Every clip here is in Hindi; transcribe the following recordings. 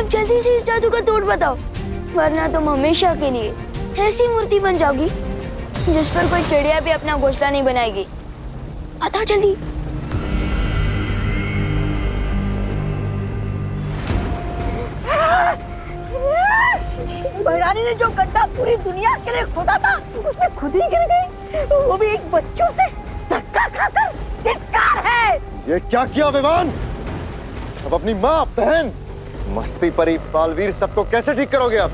अब जल्दी से इस जादू का तोड़ बताओ, वरना तुम हमेशा के लिए ऐसी मूर्ति बन जाओगी जिस पर कोई चिड़िया भी अपना घोंसला नहीं बनाएगी। बताओ जल्दी। बहरानी ने जो गड्ढा पूरी दुनिया के लिए खोदा था उसमें खुद ही गिर गई, वो भी एक बच्चों से धक्का खाकर। धिक्कार है। ये क्या किया विवान? अब अपनी माँ, बहन, मस्ती परी, बालवीर सबको कैसे ठीक करोगे आप?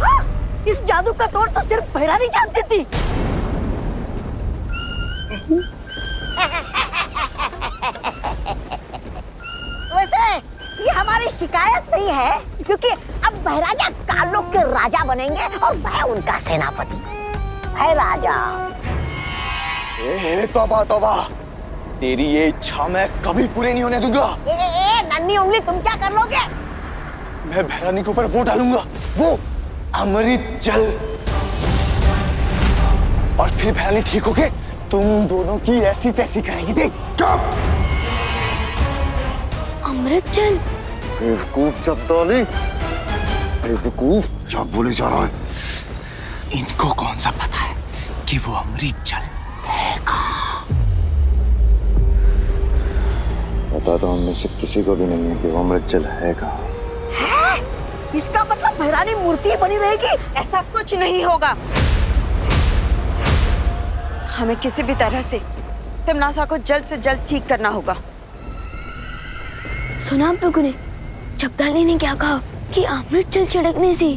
हाँ, इस जादू का तोड़ तो सिर्फ बहरानी जानती थी। वैसे ये हमारी शिकायत नहीं है, क्योंकि अब बहराजा कालोक के राजा बनेंगे और मैं उनका सेनापति। है राजा। तौबा तौबा, तेरी ये इच्छा मैं कभी पूरी नहीं होने दूंगा। नन्ही उंगली, तुम क्या कर लोगे? मैं बहरानी के ऊपर वो डालूंगा, वो अमृत जल, और फिर बहरानी ठीक होके तुम दोनों की ऐसी तैसी करेगी। देख। चुप। अमृत जल? बेवकूफ चपदौली, बेवकूफ, क्या बोले जा रहा है? इनको कौन सा पता है कि वो अमृत जल है कहाँ? पता तो हम में से किसी को भी नहीं है कि वो अमृत जल है कहाँ। है? इसका मतलब बहरानी मूर्ति बनी रहेगी? ऐसा कुछ नहीं होगा। हमें किसी भी तरह से तिमनासा को जल्द से जल्द ठीक करना होगा। सुना आप लोगों ने? चपदाली ने क्या कहा कि अमृत जल छिड़कने से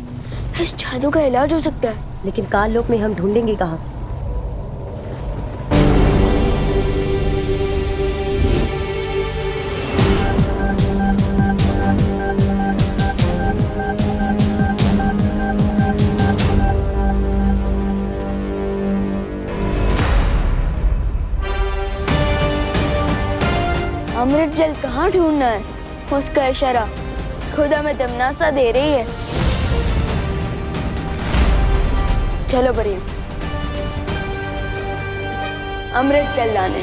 इस जादू का इलाज हो सकता है। लेकिन काल लोक में हम ढूंढेंगे कहाँ? अमृत जल कहाँ ढूंढना है, उसका इशारा खुद हमें तिमनासा दे रही है। चलो बढ़िया, अमृत जल लाने।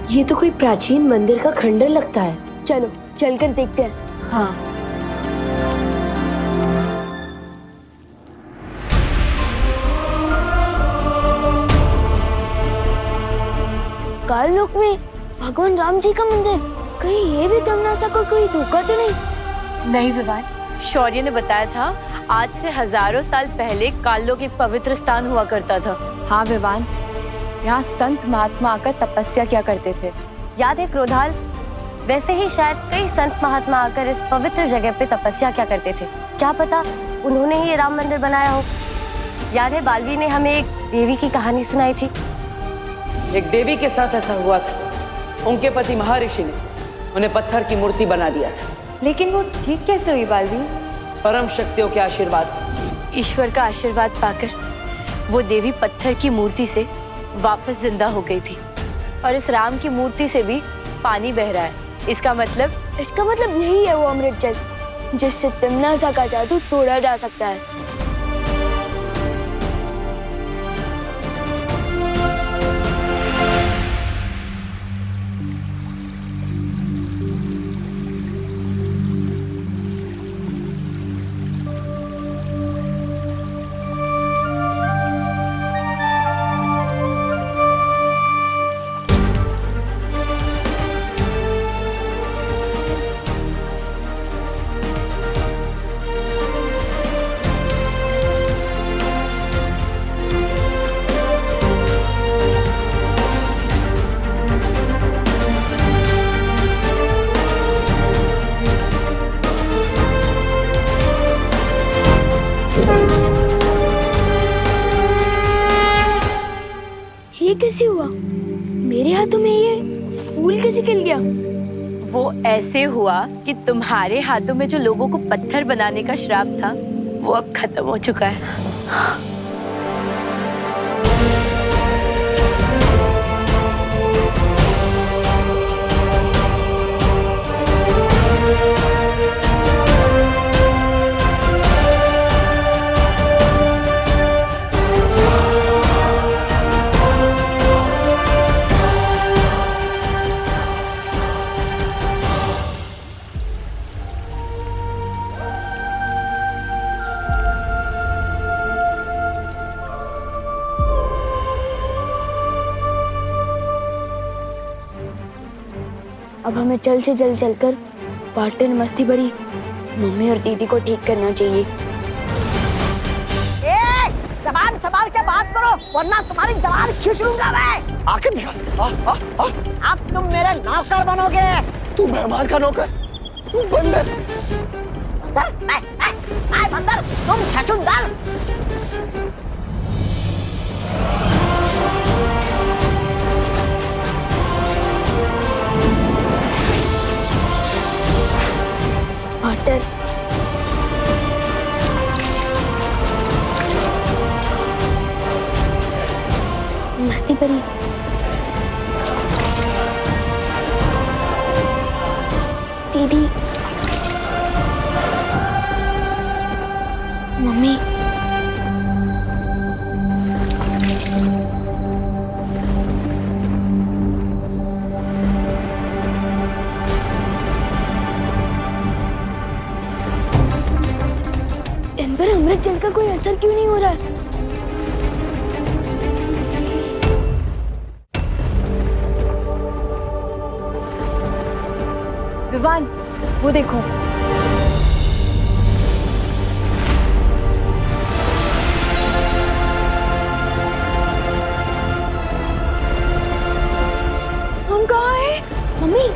ये तो कोई प्राचीन मंदिर का खंडर लगता है। चलो चलकर देखते हैं। हाँ। काल लोक में भगवान राम जी का मंदिर, कहीं ये भी तिमनासा को कोई धोखा तो नहीं? नहीं विवान, शौर्य ने बताया था आज से हजारों साल पहले काललोक एक पवित्र स्थान हुआ करता था। हाँ विवान, यहाँ संत महात्मा आकर तपस्या किया करते थे। याद है क्रोधाल? वैसे ही शायद कई संत महात्मा आकर इस पवित्र जगह पे तपस्या क्या करते थे। क्या पता उन्होंने ही ये राम मंदिर बनाया हो। याद है बालवीर ने हमें एक देवी की कहानी सुनाई थी। एक देवी के साथ ऐसा हुआ था। उनके पति महर्षि ने उन्हें पत्थर की मूर्ति बना दिया था। लेकिन वो ठीक कैसे हुई बालवीर? परम शक्तियों के आशीर्वाद। ईश्वर का आशीर्वाद पाकर वो देवी पत्थर की मूर्ति से वापस जिंदा हो गई थी, और इस राम की मूर्ति से भी पानी बह रहा है। इसका मतलब यही है वो अमृत जल जिससे तिमनासा का जादू तोड़ा जा सकता है। ये कैसे हुआ? मेरे हाथों में ये फूल कैसे खिल गया? वो ऐसे हुआ कि तुम्हारे हाथों में जो लोगों को पत्थर बनाने का श्राप था वो अब खत्म हो चुका है। अब हमें जल्द से जल्द चलकर पार्टनर मस्ती भरी मम्मी और दीदी को ठीक करना चाहिए। जबान संभाल के बात करो वरना तुम्हारी जबान खींच लूंगा मैं। आके दिखा। अब तुम मेरे नौकर बनोगे। तू मेहमान का नौकर, तू बंदर। बंदर बंदर तुम छछूंदर। पार्टनर मस्ती परी दीदी मम्मी इन पर अमृत जल का कोई असर क्यों नहीं हो रहा है? विवान, वो देखो। हम कहाँ हैं? मम्मी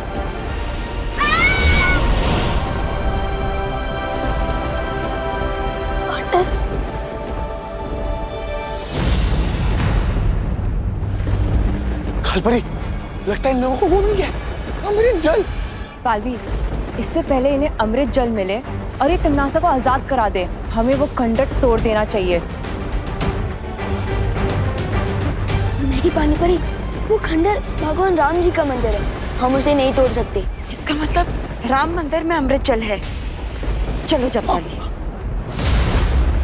पार्टनर खालपरी, लगता है इन लोगों को वो मिल गया अमृत जल। बालवीर, इससे पहले इन्हें अमृत जल मिले और ये तिमनासा को आजाद करा दे, हमें वो खंडर तोड़ देना चाहिए। नहीं पानी परी, वो खंडर भगवान राम जी का मंदिर है, हम उसे नहीं तोड़ सकते। इसका मतलब राम मंदिर में अमृत जल है। चलो जपाली।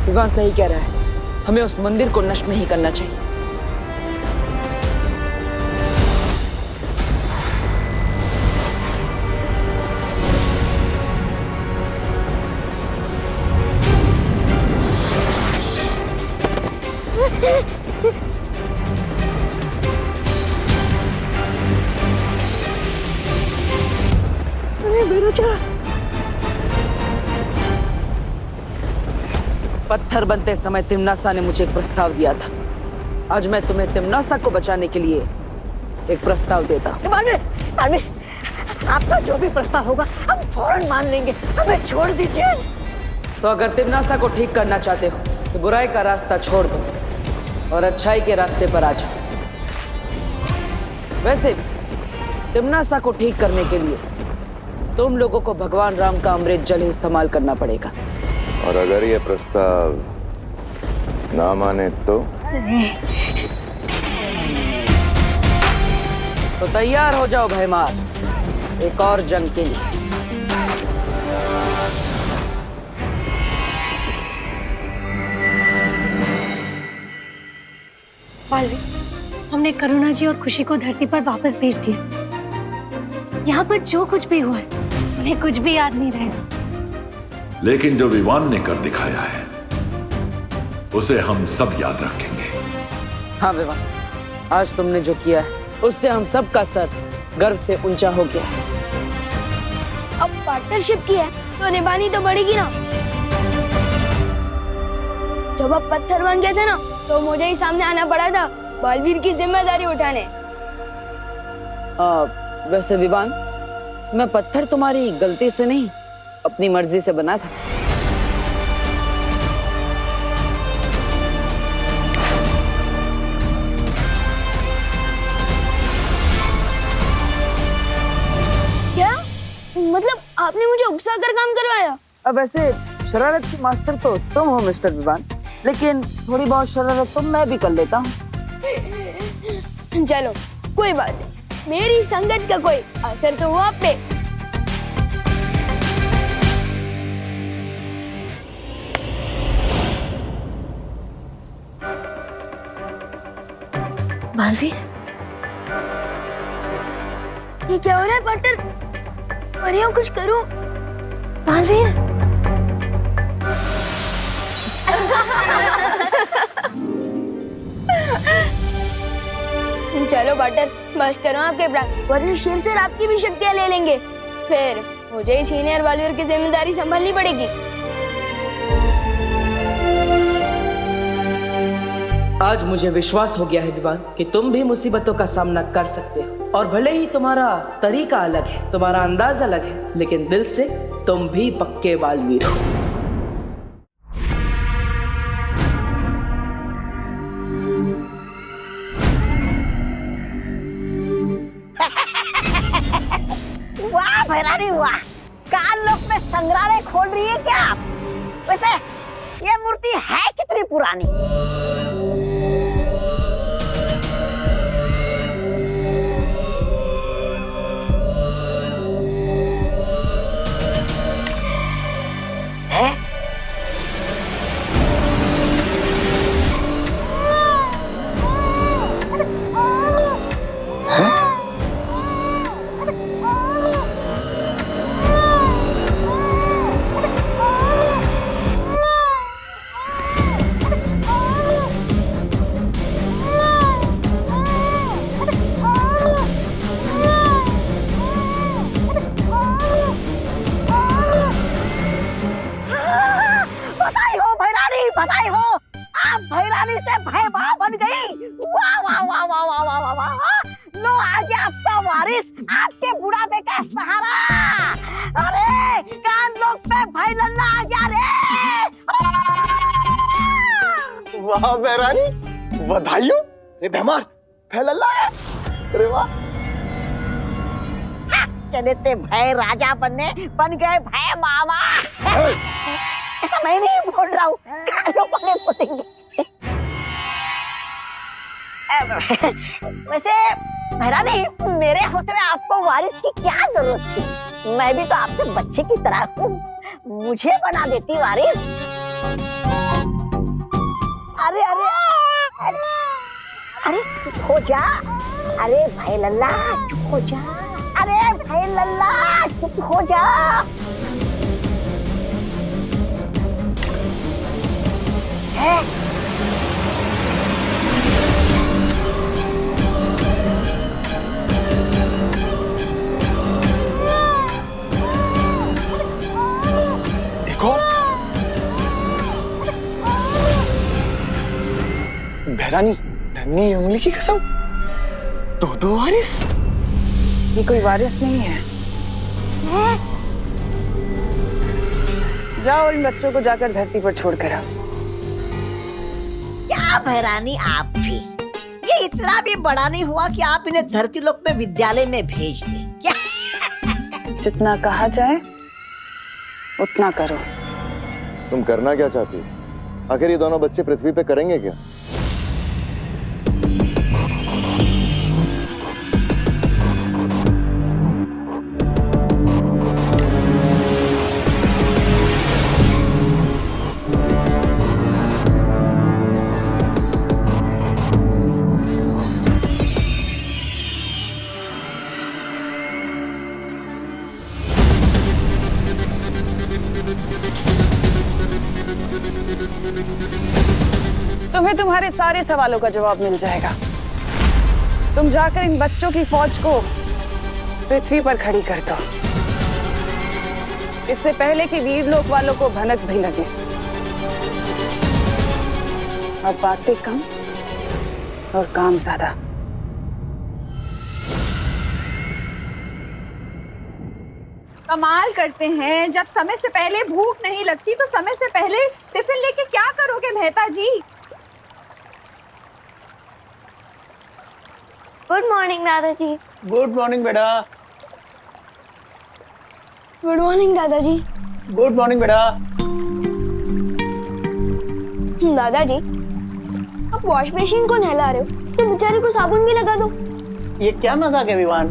विवान सही कह रहा है, हमें उस मंदिर को नष्ट नहीं करना चाहिए। पत्थर बनते समय तिमनासा ने मुझे एक प्रस्ताव दिया था। आज मैं तुम्हें तिमनासा को बचाने के लिए एक प्रस्ताव देता हूँ। आपका जो भी प्रस्ताव होगा हम फौरन मान लेंगे, हमें छोड़ दीजिए। तो अगर तिमनासा को ठीक करना चाहते हो तो बुराई का रास्ता छोड़ दो और अच्छाई के रास्ते पर आ जाओ। वैसे भी तिमनासा को ठीक करने के लिए तुम लोगों को भगवान राम का अमृत जल ही इस्तेमाल करना पड़ेगा। और अगर ये प्रस्ताव ना माने तो तैयार हो जाओ भयमार, एक और जंग के लिए। बालवीर, हमने करुणा जी और खुशी को धरती पर वापस भेज दिया। यहाँ पर जो कुछ भी हुआ है उन्हें कुछ भी याद नहीं रहेगा। लेकिन जो विवान ने कर दिखाया है उसे हम सब याद रखेंगे। हाँ विवान, आज तुमने जो किया है उससे हम सब का सर गर्व से ऊंचा हो गया। अब पार्टनरशिप की है तो निभानी तो पड़ेगी ना। जब आप पत्थर बन गए थे ना तो मुझे ही सामने आना पड़ा था बालवीर की जिम्मेदारी उठाने। वैसे विवान, मैं पत्थर तुम्हारी गलती से नहीं अपनी मर्जी से बना था। क्या मतलब आपने मुझे उकसा कर काम करवाया? अब वैसे शरारत की मास्टर तो तुम हो मिस्टर विवान, लेकिन थोड़ी बहुत शरारत तो मैं भी कर लेता हूँ। चलो कोई बात नहीं, मेरी संगत का कोई असर तो हुआ आप पे। बालवीर, ये क्या हो रहा है पार्टनर? परियों कुछ करो। बालवीर, चलो बटर, बस करो आपके प्राण, वरना शेर सर आपकी भी शक्तियाँ ले लेंगे। फिर मुझे ही सीनियर बालवीर की जिम्मेदारी संभालनी पड़ेगी। आज मुझे विश्वास हो गया है विवान कि तुम भी मुसीबतों का सामना कर सकते हो, और भले ही तुम्हारा तरीका अलग है, तुम्हारा अंदाज अलग है, लेकिन दिल से तुम भी पक्के बालवीर हो। वाह भैरानी वाह, कानलोक में संग्रहालय खोल रही है क्या आप? वैसे ये मूर्ति है कितनी पुरानी? है? बधाई हो, आप भैरानी से भयभा बन गई। वाह वाह वाह वाह वाह वाह वाह वाह। लो आ गया आपका वारिस, आपके बुढ़ापे का सहारा। अरे कानलोक पे भाई लल्ला आ गया रे। वाह भैरानी, बधाई हो। अरे बेमार भाई लल्ला है। अरे वाह, चले थे भय राजा बनने, बन गए भय मामा। ऐसा मैं नहीं बोल रहा हूँ, कानों वाले बोलेंगे। वैसे भैरानी, मेरे होते हुए आपको वारिस की क्या जरूरत थी? मैं भी तो आपके बच्चे की तरह हूँ, मुझे बना देती वारिस। अरे अरे अरे अरे चुप हो जा। अरे भाई लल्ला चुप हो जा। अरे भाई लल्ला चुप हो जा। देखो भैरानी, नन्ही उंगली की कसम, दो वारिस। ये कोई वारिस नहीं है। जाओ इन बच्चों को जाकर धरती पर छोड़कर आओ। क्या भैरानी आप भी, ये इतना भी बड़ा नहीं हुआ कि आप इन्हें धरती लोक में विद्यालय में भेज दें क्या? जितना कहा जाए उतना करो। तुम करना क्या चाहती हो? आखिर ये दोनों बच्चे पृथ्वी पे करेंगे क्या? तुम्हें तुम्हारे सारे सवालों का जवाब मिल जाएगा। तुम जाकर इन बच्चों की फौज को पृथ्वी पर खड़ी कर दो, इससे पहले कि वीरलोक वालों को भनक भी लगे। अब बातें कम और काम ज्यादा। कमाल करते हैं, जब समय से पहले भूख नहीं लगती तो समय से पहले टिफिन लेके क्या करोगे मेहता जी? गुड मॉर्निंग दादाजी। गुड मॉर्निंग बेटा। गुड मॉर्निंग दादाजी। गुड मॉर्निंग बेटा। दादाजी, आप वॉश मशीन को नहला रहे हो तो बेचारे को साबुन भी लगा दो। ये क्या मजाक है विवान?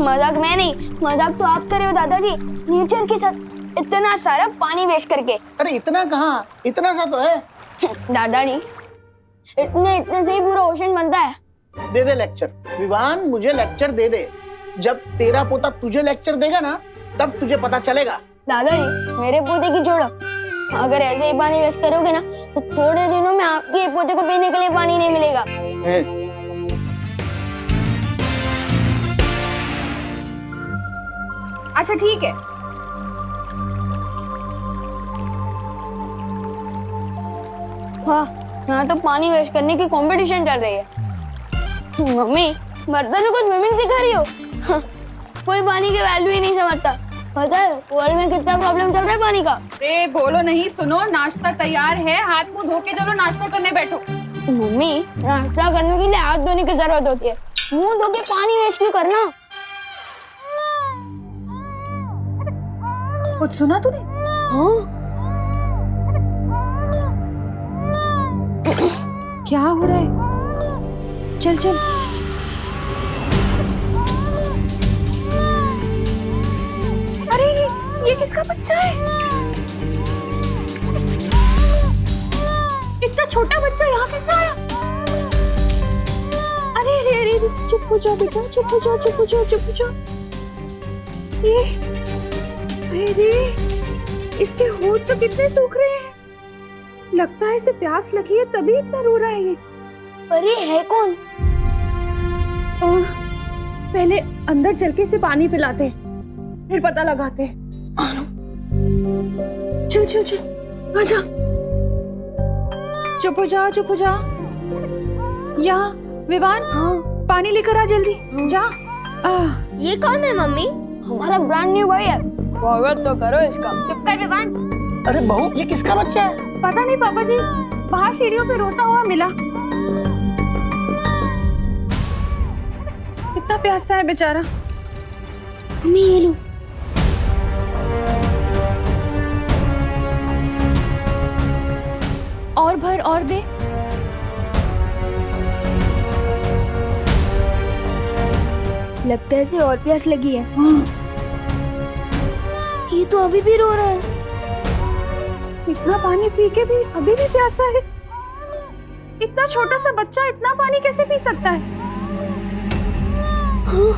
मजाक मैं नहीं, मजाक तो आप कर रहे हो दादाजी, नेचर के साथ इतना सारा पानी वेस्ट करके। अरे इतना कहाँ, इतना सा तो है। दादाजी, इतने से ही पूरा ओशन बनता है। दे दे लेक्चर विवान, मुझे लेक्चर दे दे। जब तेरा पोता तुझे लेक्चर देगा ना, तब तुझे पता चलेगा। दादाजी, मेरे पोते की छोड़ो, अगर ऐसे ही पानी वेस्ट करोगे ना तो थोड़े दिनों में आपके पोते को पीने के लिए पानी नहीं मिलेगा। अच्छा ठीक है। वाह, यहाँ तो पानी वेस्ट करने की कंपटीशन चल रही है। मम्मी, बर्तनों को स्विमिंग सिखा रही हो? कोई पानी की वैल्यू ही नहीं समझता। पता है वर्ल्ड में कितना प्रॉब्लम चल रहा है पानी का? अरे बोलो नहीं, सुनो, नाश्ता तैयार है, हाथ मुंह धो के चलो नाश्ता करने बैठो। मम्मी, नाश्ता करने के लिए हाथ धोने की जरूरत होती है, मुंह धो के पानी वेस्ट भी करना। कुछ सुना तूने? हाँ? क्या हो रहा है? चल चल। अरे ये किसका बच्चा है? इतना छोटा बच्चा यहाँ कैसे आया? अरे अरे अरे, चुप हो जाओ बेटा, चुप हो जाओ, चुप हो जाओ, चुप हो जाओ। ये अरे इसके होंठ तो कितने सूख रहे हैं। लगता है इसे प्यास लगी है तभी इतना रो रहा है ये। पर ये है कौन? पहले अंदर चल के इसे पानी पिलाते हैं, फिर पता लगाते हैं। चल चल चल, आजा। चुप हो जा, चुप हो जा। यहाँ विवान, हाँ पानी लेकर आ जल्दी, जा। ये कौन है मम्मी? हमारा ब्रांड न्यू भाई है, स्वागत तो करो इसका। चुप कर विवान। अरे बहू, ये किसका बच्चा है? पता नहीं पापा जी, बाहर सीढ़ियों पे रोता हुआ मिला। कितना प्यासा है बेचारा। मम्मी ये लो। और भर और दे। लगता है इसे और प्यास लगी है। ये तो अभी भी रो रहा है। इतना पानी पी के भी अभी भी प्यासा है। इतना छोटा सा बच्चा इतना पानी कैसे पी सकता है? हाँ।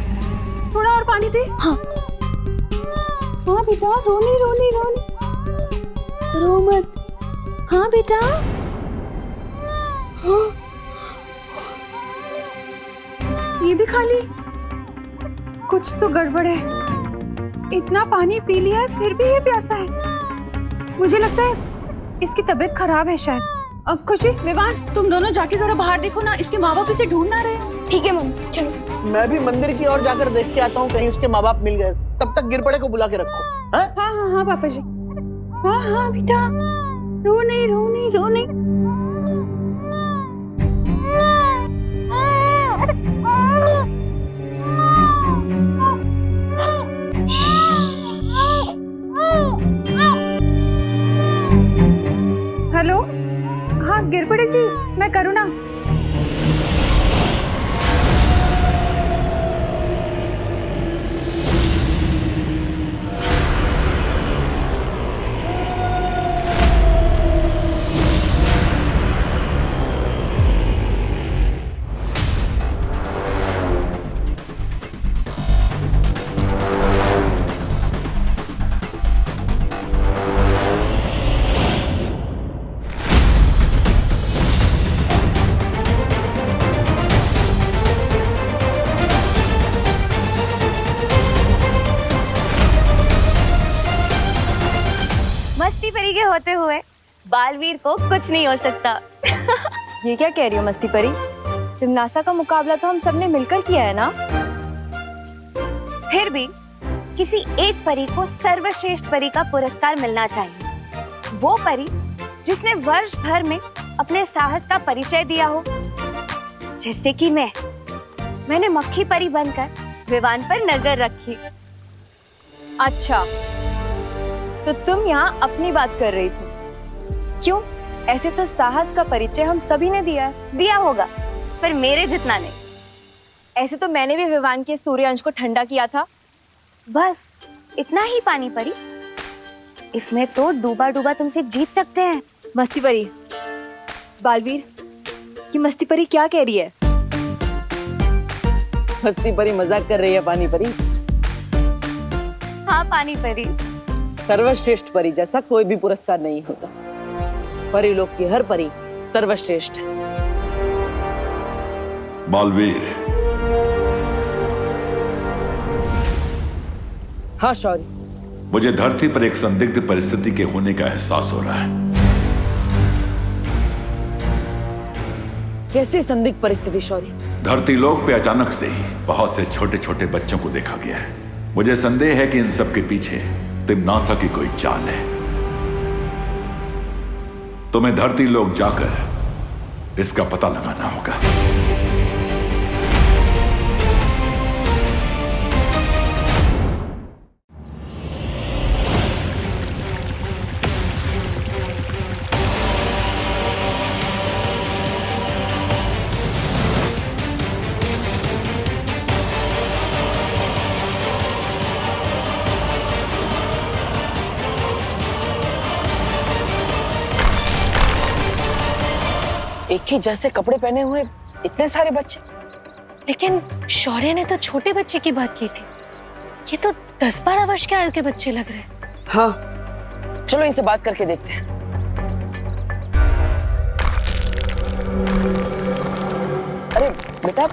थोड़ा और पानी दे। हाँ हाँ बेटा, रोनी रोनी रोनी, रो मत। हाँ बेटा। हाँ। ये भी खाली। कुछ तो गड़बड़ है। इतना पानी पी लिया है फिर भी ये प्यासा है। मुझे लगता है इसकी तबीयत खराब है शायद। अब खुशी, विवान, तुम दोनों जाके जरा बाहर देखो ना, इसके माँ बाप इसे ढूंढ ना रहे हो। ठीक है मम्मी, चलो। मैं भी मंदिर की ओर जाकर देख के आता हूँ, कहीं उसके माँ बाप मिल गए। तब तक गिरपड़े को बुला के रखो। हाँ हाँ हाँ हाँ पापा जी। हाँ हाँ बेटा, रो नहीं रो नहीं रो नहीं। हेलो, हाँ गिरपड़े जी, मैं करुणा। मस्ती परी के होते हुए बालवीर को कुछ नहीं हो सकता। ये क्या कह रही हो मस्ती परी? जिम्नासा का मुकाबला तो हम सबने मिलकर किया है ना। फिर भी किसी एक परी को सर्वश्रेष्ठ परी का पुरस्कार मिलना चाहिए। वो परी जिसने वर्ष भर में अपने साहस का परिचय दिया हो, जैसे कि मैंने मक्खी परी बनकर विवान पर नजर रखी। अच्छा, तो तुम यहाँ अपनी बात कर रही थी। क्यों? ऐसे तो साहस का परिचय हम सभी ने दिया है। दिया होगा, पर मेरे जितना नहीं। ऐसे तो मैंने भी विवान के सूर्यांश को ठंडा किया था। बस इतना ही पानी परी। इसमें तो डूबा डूबा तुमसे जीत सकते हैं। मस्ती परी, बालवीर, ये मस्ती परी क्या कह रही है? मस्ती परी मजाक कर रही है पानी परी। हाँ पानी परी। सर्वश्रेष्ठ परी जैसा कोई भी पुरस्कार नहीं होता। परी लोक की हर परी सर्वश्रेष्ठ है। बालवीर, हाँ शौर्य, मुझे धरती पर एक संदिग्ध परिस्थिति के होने का एहसास हो रहा है। कैसी संदिग्ध परिस्थिति शौर्य? धरती लोक पे अचानक से ही बहुत से छोटे छोटे बच्चों को देखा गया है। मुझे संदेह है कि इन सब के पीछे तिम्नासा की कोई चाल है। तुम्हें धरती लोक जाकर इसका पता लगाना होगा। एक ही जैसे कपड़े पहने हुए इतने सारे बच्चे। लेकिन शौर्य ने तो छोटे बच्चे की बात की थी, ये तो 10-12 वर्ष के आयु के बच्चे लग रहे हैं। हाँ, चलो इनसे बात करके देखते हैं। अरे बेटा,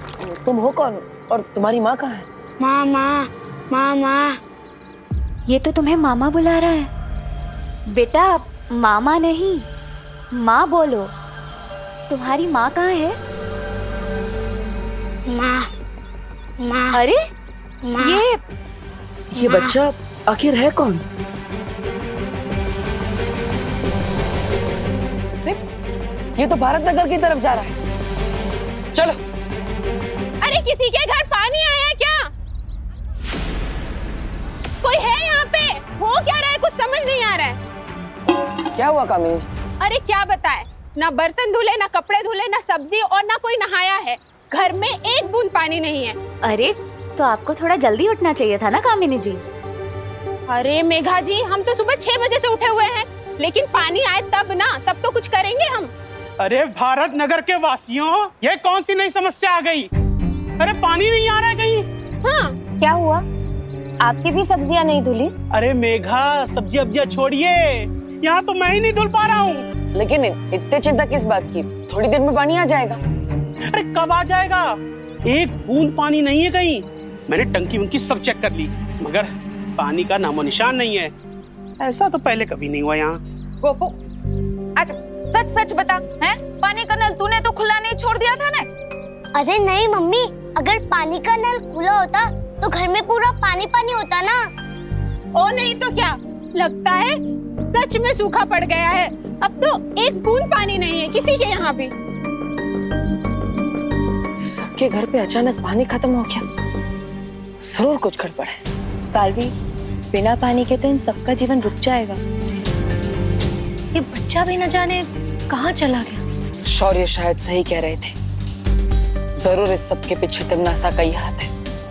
तुम हो कौन और तुम्हारी माँ कहाँ है? मामा, मामा। ये तो तुम्हें मामा बुला रहा है। बेटा मामा नहीं, माँ बोलो। तुम्हारी माँ कहाँ है? माँ, माँ। अरे माँ। ये बच्चा आखिर है कौन? ये तो भारत नगर की तरफ जा रहा है। चलो। अरे किसी के घर पानी आया है क्या? कोई है यहाँ पे? हो क्या रहा है? कुछ समझ नहीं आ रहा है। क्या हुआ कामिनी जी? अरे क्या बताए, ना बर्तन धुले, ना कपड़े धुले, ना सब्जी और ना कोई नहाया है। घर में एक बूंद पानी नहीं है। अरे तो आपको थोड़ा जल्दी उठना चाहिए था ना कामिनी जी। अरे मेघा जी, हम तो सुबह 6 बजे से उठे हुए हैं, लेकिन पानी आए तब ना, तब तो कुछ करेंगे हम। अरे भारत नगर के वासियों, ये कौन सी नई समस्या आ गई? अरे पानी नहीं आ रहा है कहीं। हाँ, क्या हुआ? आपकी भी सब्जियां नहीं धुली? अरे मेघा, सब्जी अब्जियां छोड़िए, यहाँ तो मैं ही नहीं धुल पा रहा हूँ। लेकिन इतने चिंता किस बात की? थोड़ी देर में पानी आ जाएगा। अरे कब आ जाएगा? एक बूंद पानी नहीं है कहीं। मैंने टंकी उनकी सब चेक कर ली, मगर पानी का नामो निशान नहीं है। ऐसा तो पहले कभी नहीं हुआ यहाँ। गोपू, अच्छा सच सच बता, हैं? पानी का नल तूने तो खुला नहीं छोड़ दिया था ना? अरे नहीं मम्मी, अगर पानी का नल खुला होता तो घर में पूरा पानी पानी होता ना। ओ नहीं तो क्या, लगता है सच में सूखा पड़ गया है। अब तो एक बूंद पानी नहीं है किसी के यहाँ भी। सबके घर पे अचानक पानी खत्म हो गया, जरूर कुछ गड़बड़ है। बालवी, बिना पानी के तो इन सबका जीवन रुक जाएगा। ये बच्चा भी न जाने कहाँ चला गया। शौर्य शायद सही कह रहे थे, जरूर इस सब के पीछे तिम्नासा का ही हाथ है।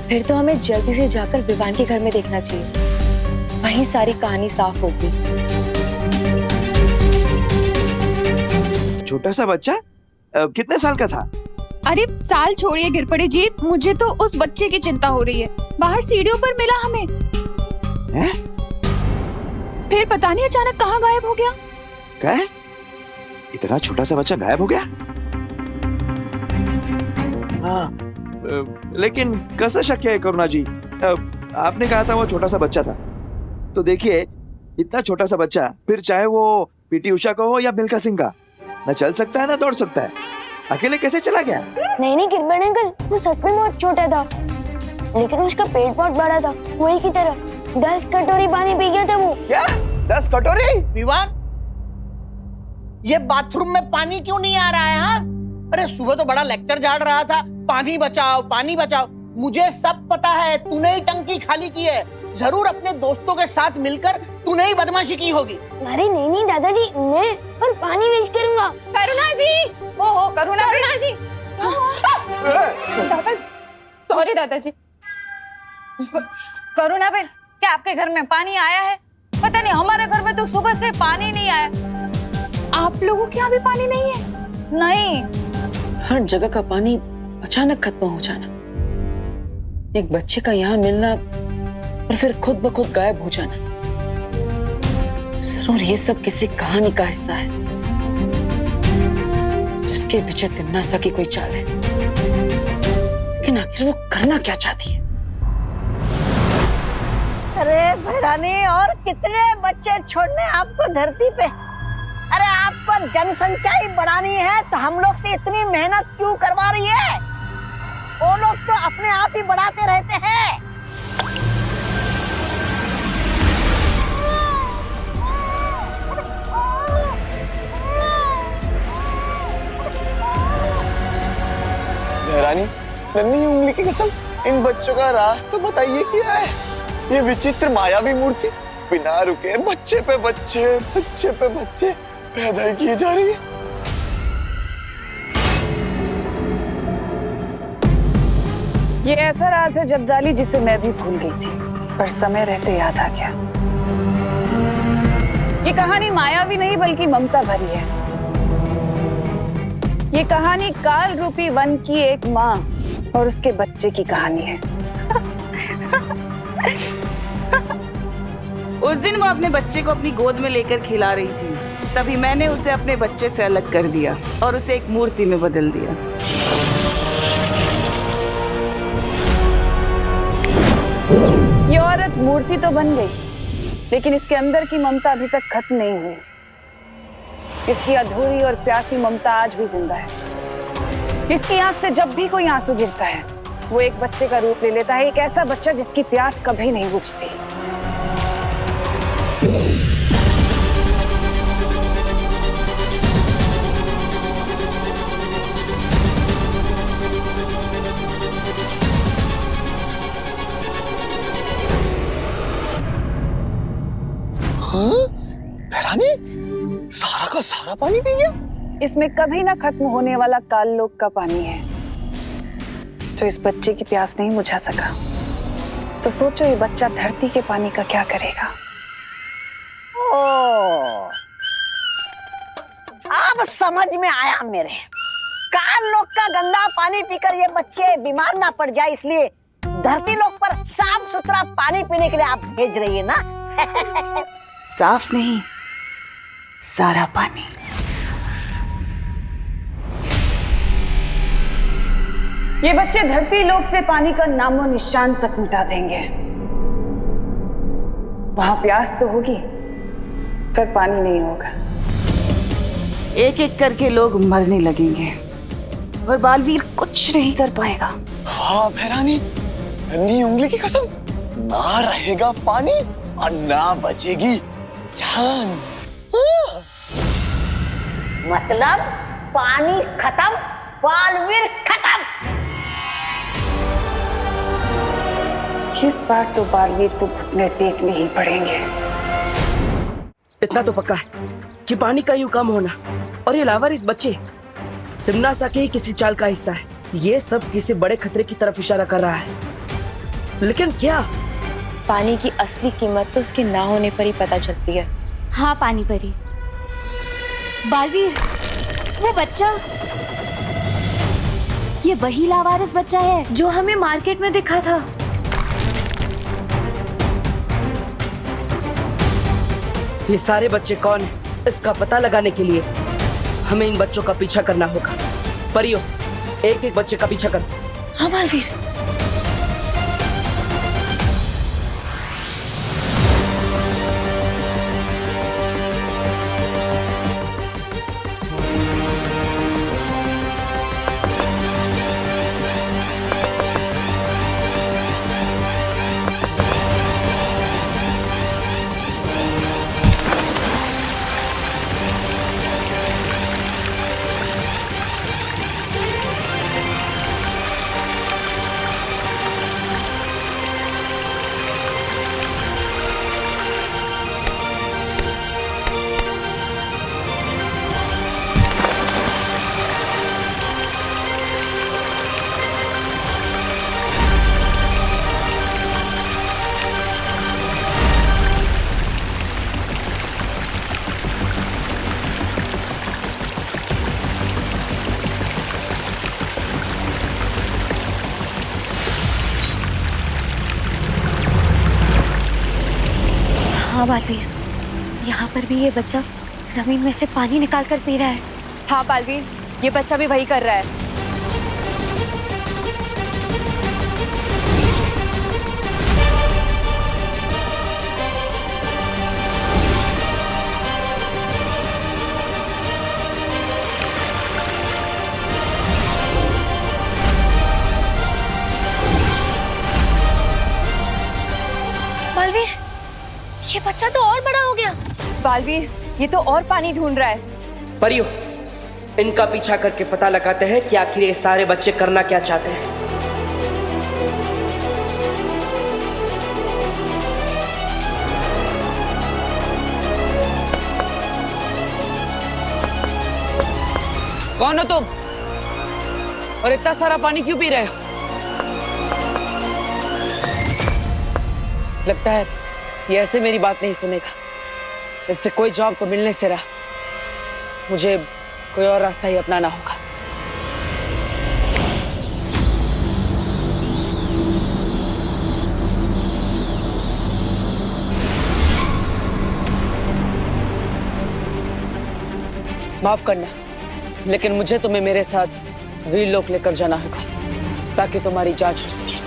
फिर तो हमें जल्दी से जाकर विवान के घर में देखना चाहिए, वहीं सारी कहानी साफ होगी। छोटा सा बच्चा कितने साल का था? अरे साल छोड़िए गिर पड़े जी, मुझे तो उस बच्चे की चिंता हो रही है। बाहर सीढ़ियों पर मिला हमें। हैं? फिर पता नहीं अचानक कहाँ गायब हो गया। क्या? इतना छोटा सा बच्चा गायब हो गया? हाँ, लेकिन कैसे शक्य है करुणा जी? आपने कहा था वो छोटा सा बच्चा था, तो देखिए इतना छोटा सा बच्चा, फिर चाहे वो पीटी उषा का हो या मिल्खा सिंह का, न चल सकता है ना दौड़ सकता है। अकेले कैसे चला गया? नहीं गिरबड़ अंकल, वो सच में बहुत छोटा था, लेकिन उसका पेट बहुत बड़ा था, वही की तरह 10 कटोरी पानी पी गया था वो। क्या 10 कटोरी? विवान, ये बाथरूम में पानी क्यों नहीं आ रहा है? हाँ, अरे सुबह तो बड़ा लेक्चर झाड़ रहा था, पानी बचाओ पानी बचाओ। मुझे सब पता है, तूने ही टंकी खाली की है। जरूर अपने दोस्तों के साथ मिलकर तूने ही बदमाशी की होगी। अरे नहीं दादाजी, मैं और पानी वेस्ट करूंगा। करुणा जी, ओहो करुणा जी, दादाजी, सॉरी दादाजी। करुणा बहन, क्या आपके घर में पानी आया है? पता नहीं, हमारे घर में तो सुबह से पानी नहीं आया। आप लोगों के यहाँ भी पानी नहीं है? नहीं। हर जगह का पानी अचानक खत्म हो जाना, एक बच्चे का यहाँ मिलना और फिर खुद ब खुद गायब हो जाना, जरूर ये सब किसी कहानी का हिस्सा है, जिसके पीछे तिम्नासा की कोई चाल है। लेकिन आखिर वो करना क्या चाहती है? अरे भैरानी, और कितने बच्चे छोड़ने आपको धरती पे? अरे आपको जनसंख्या ही बढ़ानी है तो हम लोग से इतनी मेहनत क्यों करवा रही है? वो लोग तो अपने आप ही बढ़ाते रहते हैं। रानी, नन्ही उंगली की कसम, इन बच्चों का राज तो बताइए क्या है? ये विचित्र मायावी मूर्ति बिना रुके बच्चे पे बच्चे पैदा ही किए जा रही है। ये ऐसा राज है जब्दाली जिसे मैं भी भूल गई थी, पर समय रहते याद आ गया। ये कहानी मायावी नहीं बल्कि ममता भरी है। ये कहानी काल रूपी वन की एक माँ और उसके बच्चे की कहानी है। उस दिन वो अपने बच्चे को अपनी गोद में लेकर खिला रही थी, तभी मैंने उसे अपने बच्चे से अलग कर दिया और उसे एक मूर्ति में बदल दिया। ये औरत मूर्ति तो बन गई, लेकिन इसके अंदर की ममता अभी तक खत्म नहीं हुई। इसकी अधूरी और प्यासी ममता आज भी जिंदा है। इसकी आंख से जब भी कोई आंसू गिरता है, वो एक बच्चे का रूप ले लेता है, एक ऐसा बच्चा जिसकी प्यास कभी नहीं बुझती। भैरानी, सारा का सारा पानी पी गया? इसमें कभी ना खत्म होने वाला काल लोक का पानी है, जो इस बच्चे की प्यास नहीं बुझा सका। तो सोचो ये बच्चा धरती के पानी का क्या करेगा। ओ, अब समझ में आया मेरे। काल लोक का गंदा पानी पीकर ये बच्चे बीमार ना पड़ जाए, इसलिए धरती लोक पर साफ सुथरा पानी पीने के लिए आप भेज रही है ना? साफ नहीं, सारा पानी। ये बच्चे धरती लोक से पानी का नामो निशान तक मिटा देंगे। वहां प्यास तो होगी, पर पानी नहीं होगा। एक एक करके लोग मरने लगेंगे और बालवीर कुछ नहीं कर पाएगा। वाह भैरानी, नन्ही उंगली की कसम, ना रहेगा पानी और ना बचेगी जान। मतलब पानी खत्म, बालवीर खत्म। इस बार तो बालवीर को घुटने टेकने ही पड़ेंगे। इतना तो पक्का है कि पानी का यूं कम होना और ये लावारिस बच्चे तिमनासा के ही किसी चाल का हिस्सा है। ये सब किसी बड़े खतरे की तरफ इशारा कर रहा है, लेकिन क्या? पानी की असली कीमत तो उसके ना होने पर ही पता चलती है। हाँ पानी परी, बालवीर, वो बच्चा, ये वही लावारिस बच्चा है जो हमें मार्केट में दिखा था। ये सारे बच्चे कौन हैं? इसका पता लगाने के लिए हमें इन बच्चों का पीछा करना होगा। परियो, एक एक बच्चे का पीछा करो। हाँ बालवीर। हाँ बालवीर, यहाँ पर भी ये बच्चा जमीन में से पानी निकाल कर पी रहा है। हाँ बालवीर, ये बच्चा भी वही कर रहा है। ये बच्चा तो और बड़ा हो गया। बालवीर, ये तो और पानी ढूंढ रहा है। परियो, इनका पीछा करके पता लगाते हैं कि आखिर ये सारे बच्चे करना क्या चाहते हैं। कौन हो तुम और इतना सारा पानी क्यों पी रहे हो? लगता है ये ऐसे मेरी बात नहीं सुनेगा। इससे कोई जवाब तो मिलने से रहा। मुझे कोई और रास्ता ही अपनाना होगा। माफ करना, लेकिन मुझे तुम्हें मेरे साथ वीरलोक लेकर जाना होगा ताकि तुम्हारी जांच हो सके।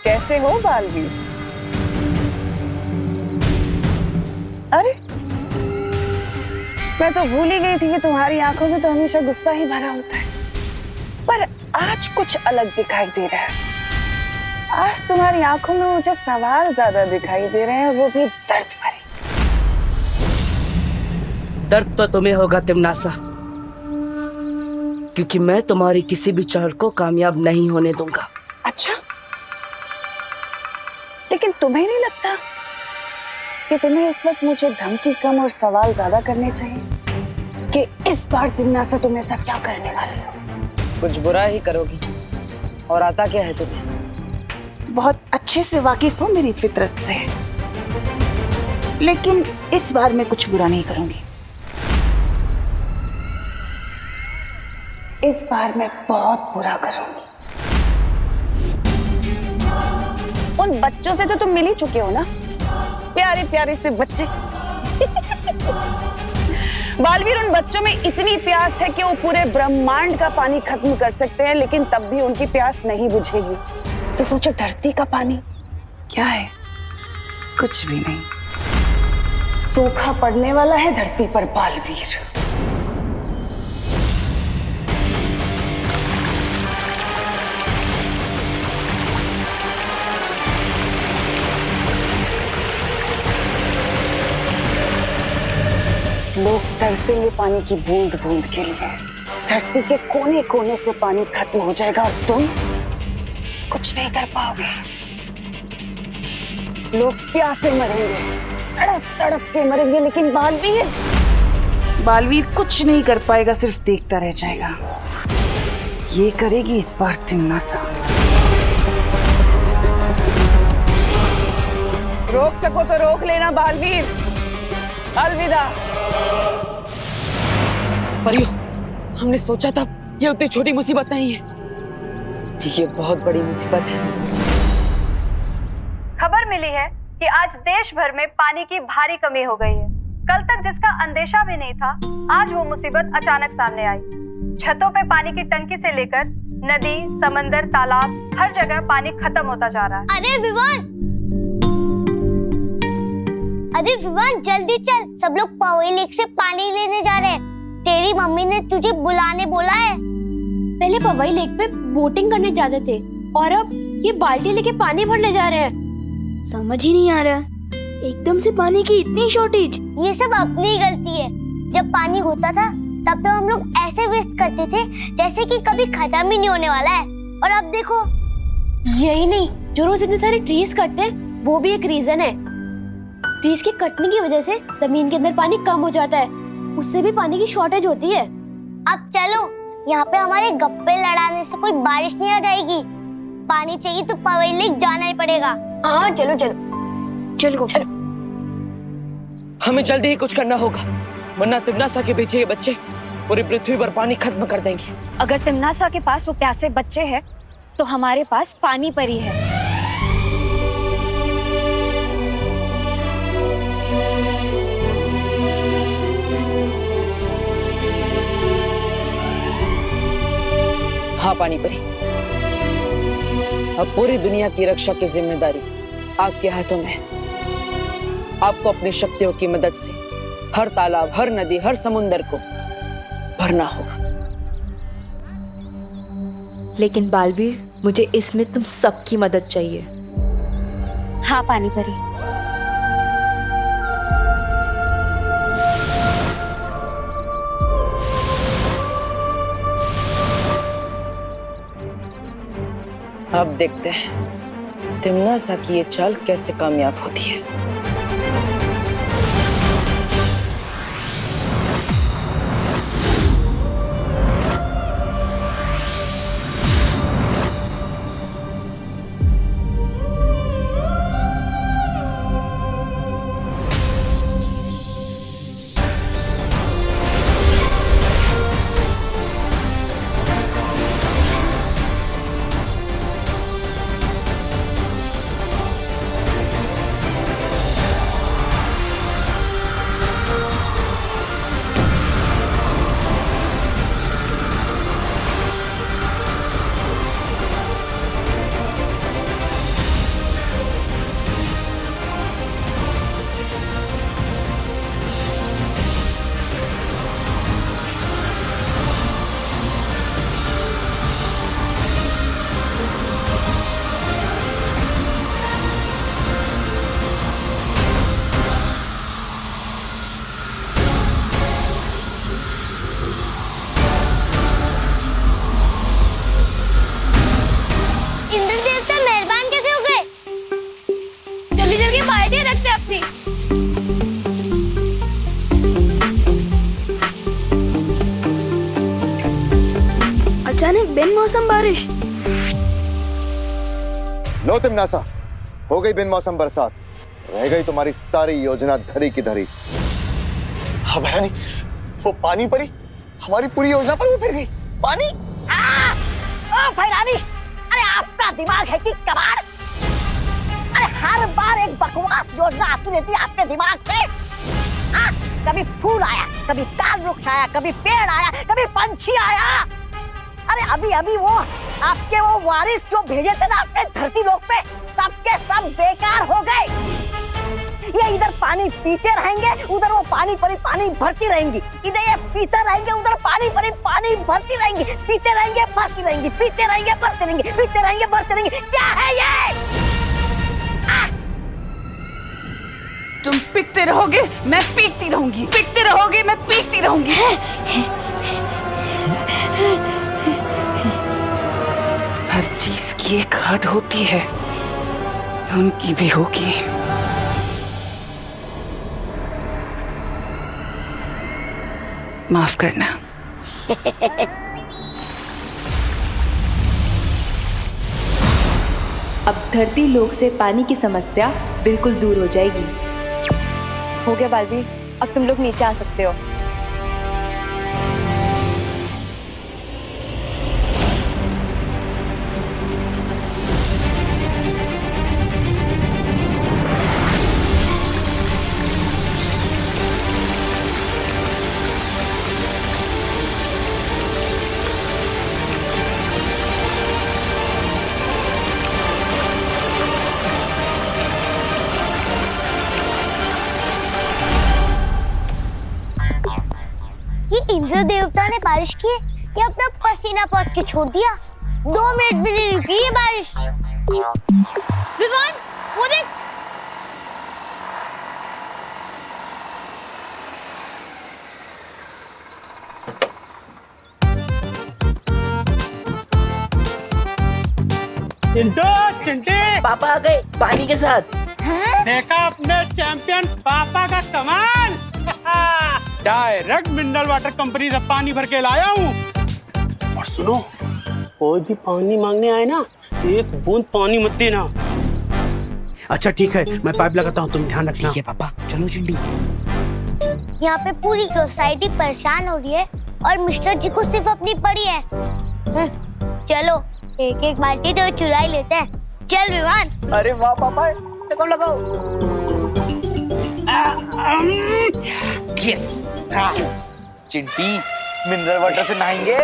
कैसे हो बालवीर? अरे मैं तो भूल ही गई थी कि तुम्हारी आंखों में तो हमेशा गुस्सा ही भरा होता है, पर आज कुछ अलग दिखाई दे रहा है। आज तुम्हारी आंखों में मुझे सवाल ज्यादा दिखाई दे रहे हैं, वो भी दर्द भरे। दर्द तो तुम्हें होगा तिमनासा, क्योंकि मैं तुम्हारी किसी भी चाल को कामयाब नहीं होने दूंगा। अच्छा, लेकिन तुम्हें नहीं लगता कि तुम्हें इस वक्त मुझे धमकी कम और सवाल ज्यादा करने चाहिए कि इस बार तिमनासा तुम ऐसा क्या करने वाले हो? कुछ बुरा ही करोगी, और आता क्या है तुम्हें? बहुत अच्छे से वाकिफ हो मेरी फितरत से, लेकिन इस बार मैं कुछ बुरा नहीं करूंगी। इस बार मैं बहुत बुरा करूंगी। उन बच्चों से तो तुम मिल ही चुके हो ना, प्यारे प्यारे से बच्चे। बालवीर, उन बच्चों में इतनी प्यास है कि वो पूरे ब्रह्मांड का पानी खत्म कर सकते हैं, लेकिन तब भी उनकी प्यास नहीं बुझेगी। तो सोचो, धरती का पानी क्या है? कुछ भी नहीं। सूखा पड़ने वाला है धरती पर बालवीर। लोग तरसेंगे पानी की बूंद बूंद के लिए। धरती के कोने कोने से पानी खत्म हो जाएगा और तुम कुछ नहीं कर पाओगे। लोग प्यासे मरेंगे, तड़प तड़प के मरेंगे, लेकिन बालवीर कुछ नहीं कर पाएगा, सिर्फ देखता रह जाएगा। ये करेगी इस बार तिमनासा। रोक सको तो रोक लेना बालवीर। अलविदा। परियो, हमने सोचा था ये उतनी छोटी मुसीबत नहीं है, ये बहुत बड़ी मुसीबत है। खबर मिली है कि आज देश भर में पानी की भारी कमी हो गई है। कल तक जिसका अंदेशा भी नहीं था, आज वो मुसीबत अचानक सामने आई। छतों पे पानी की टंकी से लेकर नदी, समंदर, तालाब, हर जगह पानी खत्म होता जा रहा है। अरे विवान जल्दी चल, सब लोग पवई लेक से पानी लेने जा रहे हैं। तेरी मम्मी ने तुझे बुलाने बोला है। पहले पवई लेक पे बोटिंग करने जाते थे और अब ये बाल्टी लेके पानी भरने जा रहे हैं। समझ ही नहीं आ रहा, एकदम से पानी की इतनी शॉर्टेज। ये सब अपनी ही गलती है। जब पानी होता था तब तो हम लोग ऐसे वेस्ट करते थे जैसे कि कभी खत्म ही नहीं होने वाला है, और अब देखो। यही नहीं, जो रोज इतने सारे ट्रीज कटते हैं वो भी एक रीजन है। ट्रीज के कटने की वजह से जमीन के अंदर पानी कम हो जाता है, उससे भी पानी की शॉर्टेज होती है। अब चलो, यहाँ पे हमारे गप्पे लड़ाने से कोई बारिश नहीं आ जाएगी। पानी चाहिए तो पवई लेक जाना ही पड़ेगा। हाँ चलो चलो चलो चलो। हमें जल्दी ही कुछ करना होगा, वरना तिमनासा के पीछे ये बच्चे पूरी पृथ्वी पर पानी खत्म कर देंगे। अगर तिमनासा के पास वो प्यासे बच्चे हैं तो हमारे पास पानी परी है। हाँ पानी परी, अब पूरी दुनिया की रक्षा की जिम्मेदारी आपके हाथों में है। आपको अपनी शक्तियों की मदद से हर तालाब, हर नदी, हर समुंदर को भरना होगा। लेकिन बालवीर, मुझे इसमें तुम सबकी मदद चाहिए। हाँ पानी परी। अब देखते हैं तिम्नासा की ये चाल कैसे कामयाब होती है। अचानक बिन मौसम बारिश। लो तिम्नासा, हो गई बिन मौसम बरसात, रह गई तुम्हारी सारी योजना धरी की धरी। हाँ भैरानी, वो पानी परी हमारी पूरी योजना पर वो फिर गई। पानी ओ भैरानी, अरे आपका दिमाग है कि कबाड़? अरे हर बार एक बकवास योजना आती रहती है आपके दिमाग से। कभी फूल आया, कभी ताल वृक्ष आया, कभी पेड़ आया, कभी पंछी आया। अरे अभी अभी वो आपके वो वारिस जो भेजे थे ना अपने धरती लोक पे, सबके सब बेकार हो गए। ये इधर पानी पीते रहेंगे, उधर वो पानी परी पानी भरती रहेंगी। इधर ये पीते रहेंगे, उधर पानी परी पानी भरती रहेंगी। पीते रहेंगे, भरती रहेंगी, पीते रहेंगे, भरते रहेंगे, पीते रहेंगे, भरते रहेंगे। क्या है ये? तुम पीटते रहोगे, मैं पीटती रहूंगी। पीटते रहोगे, मैं पीटती रहूंगी। हर चीज की एक हद होती है, उनकी भी होगी। माफ करना। अब धरती लोक से पानी की समस्या बिल्कुल दूर हो जाएगी। हो गया बालवीर, अब तुम लोग नीचे आ सकते हो। इंद्र देवता ने बारिश की कि अपना पसीना पहुंच के छोड़ दिया। 2 मिनट भी नहीं रुकी ये बारिश। विवान, वो देख। चिंटे पापा आ गए पानी के साथ। देखा अपने चैंपियन पापा का कमाल। डायरेक्ट मिनरल वाटर कंपनी से पानी भर के लाया हूँ। और सुनो, कोई भी पानी मांगने आए ना, एक बूंद पानी मत देना। अच्छा ठीक है, मैं पाइप लगाता हूँ, तुम ध्यान रखना। ठीक है पापा, चलो चिंटी। यहाँ पे पूरी सोसाइटी परेशान हो रही है और मिस्टर जी को सिर्फ अपनी पड़ी है। चलो एक एक बाल्टी तो चुरा ही लेते हैं। चल विमान। अरे वाह पापा, लगाओ लगाओ। यस। चिंटी मिनरल वाटर से नहाएंगे।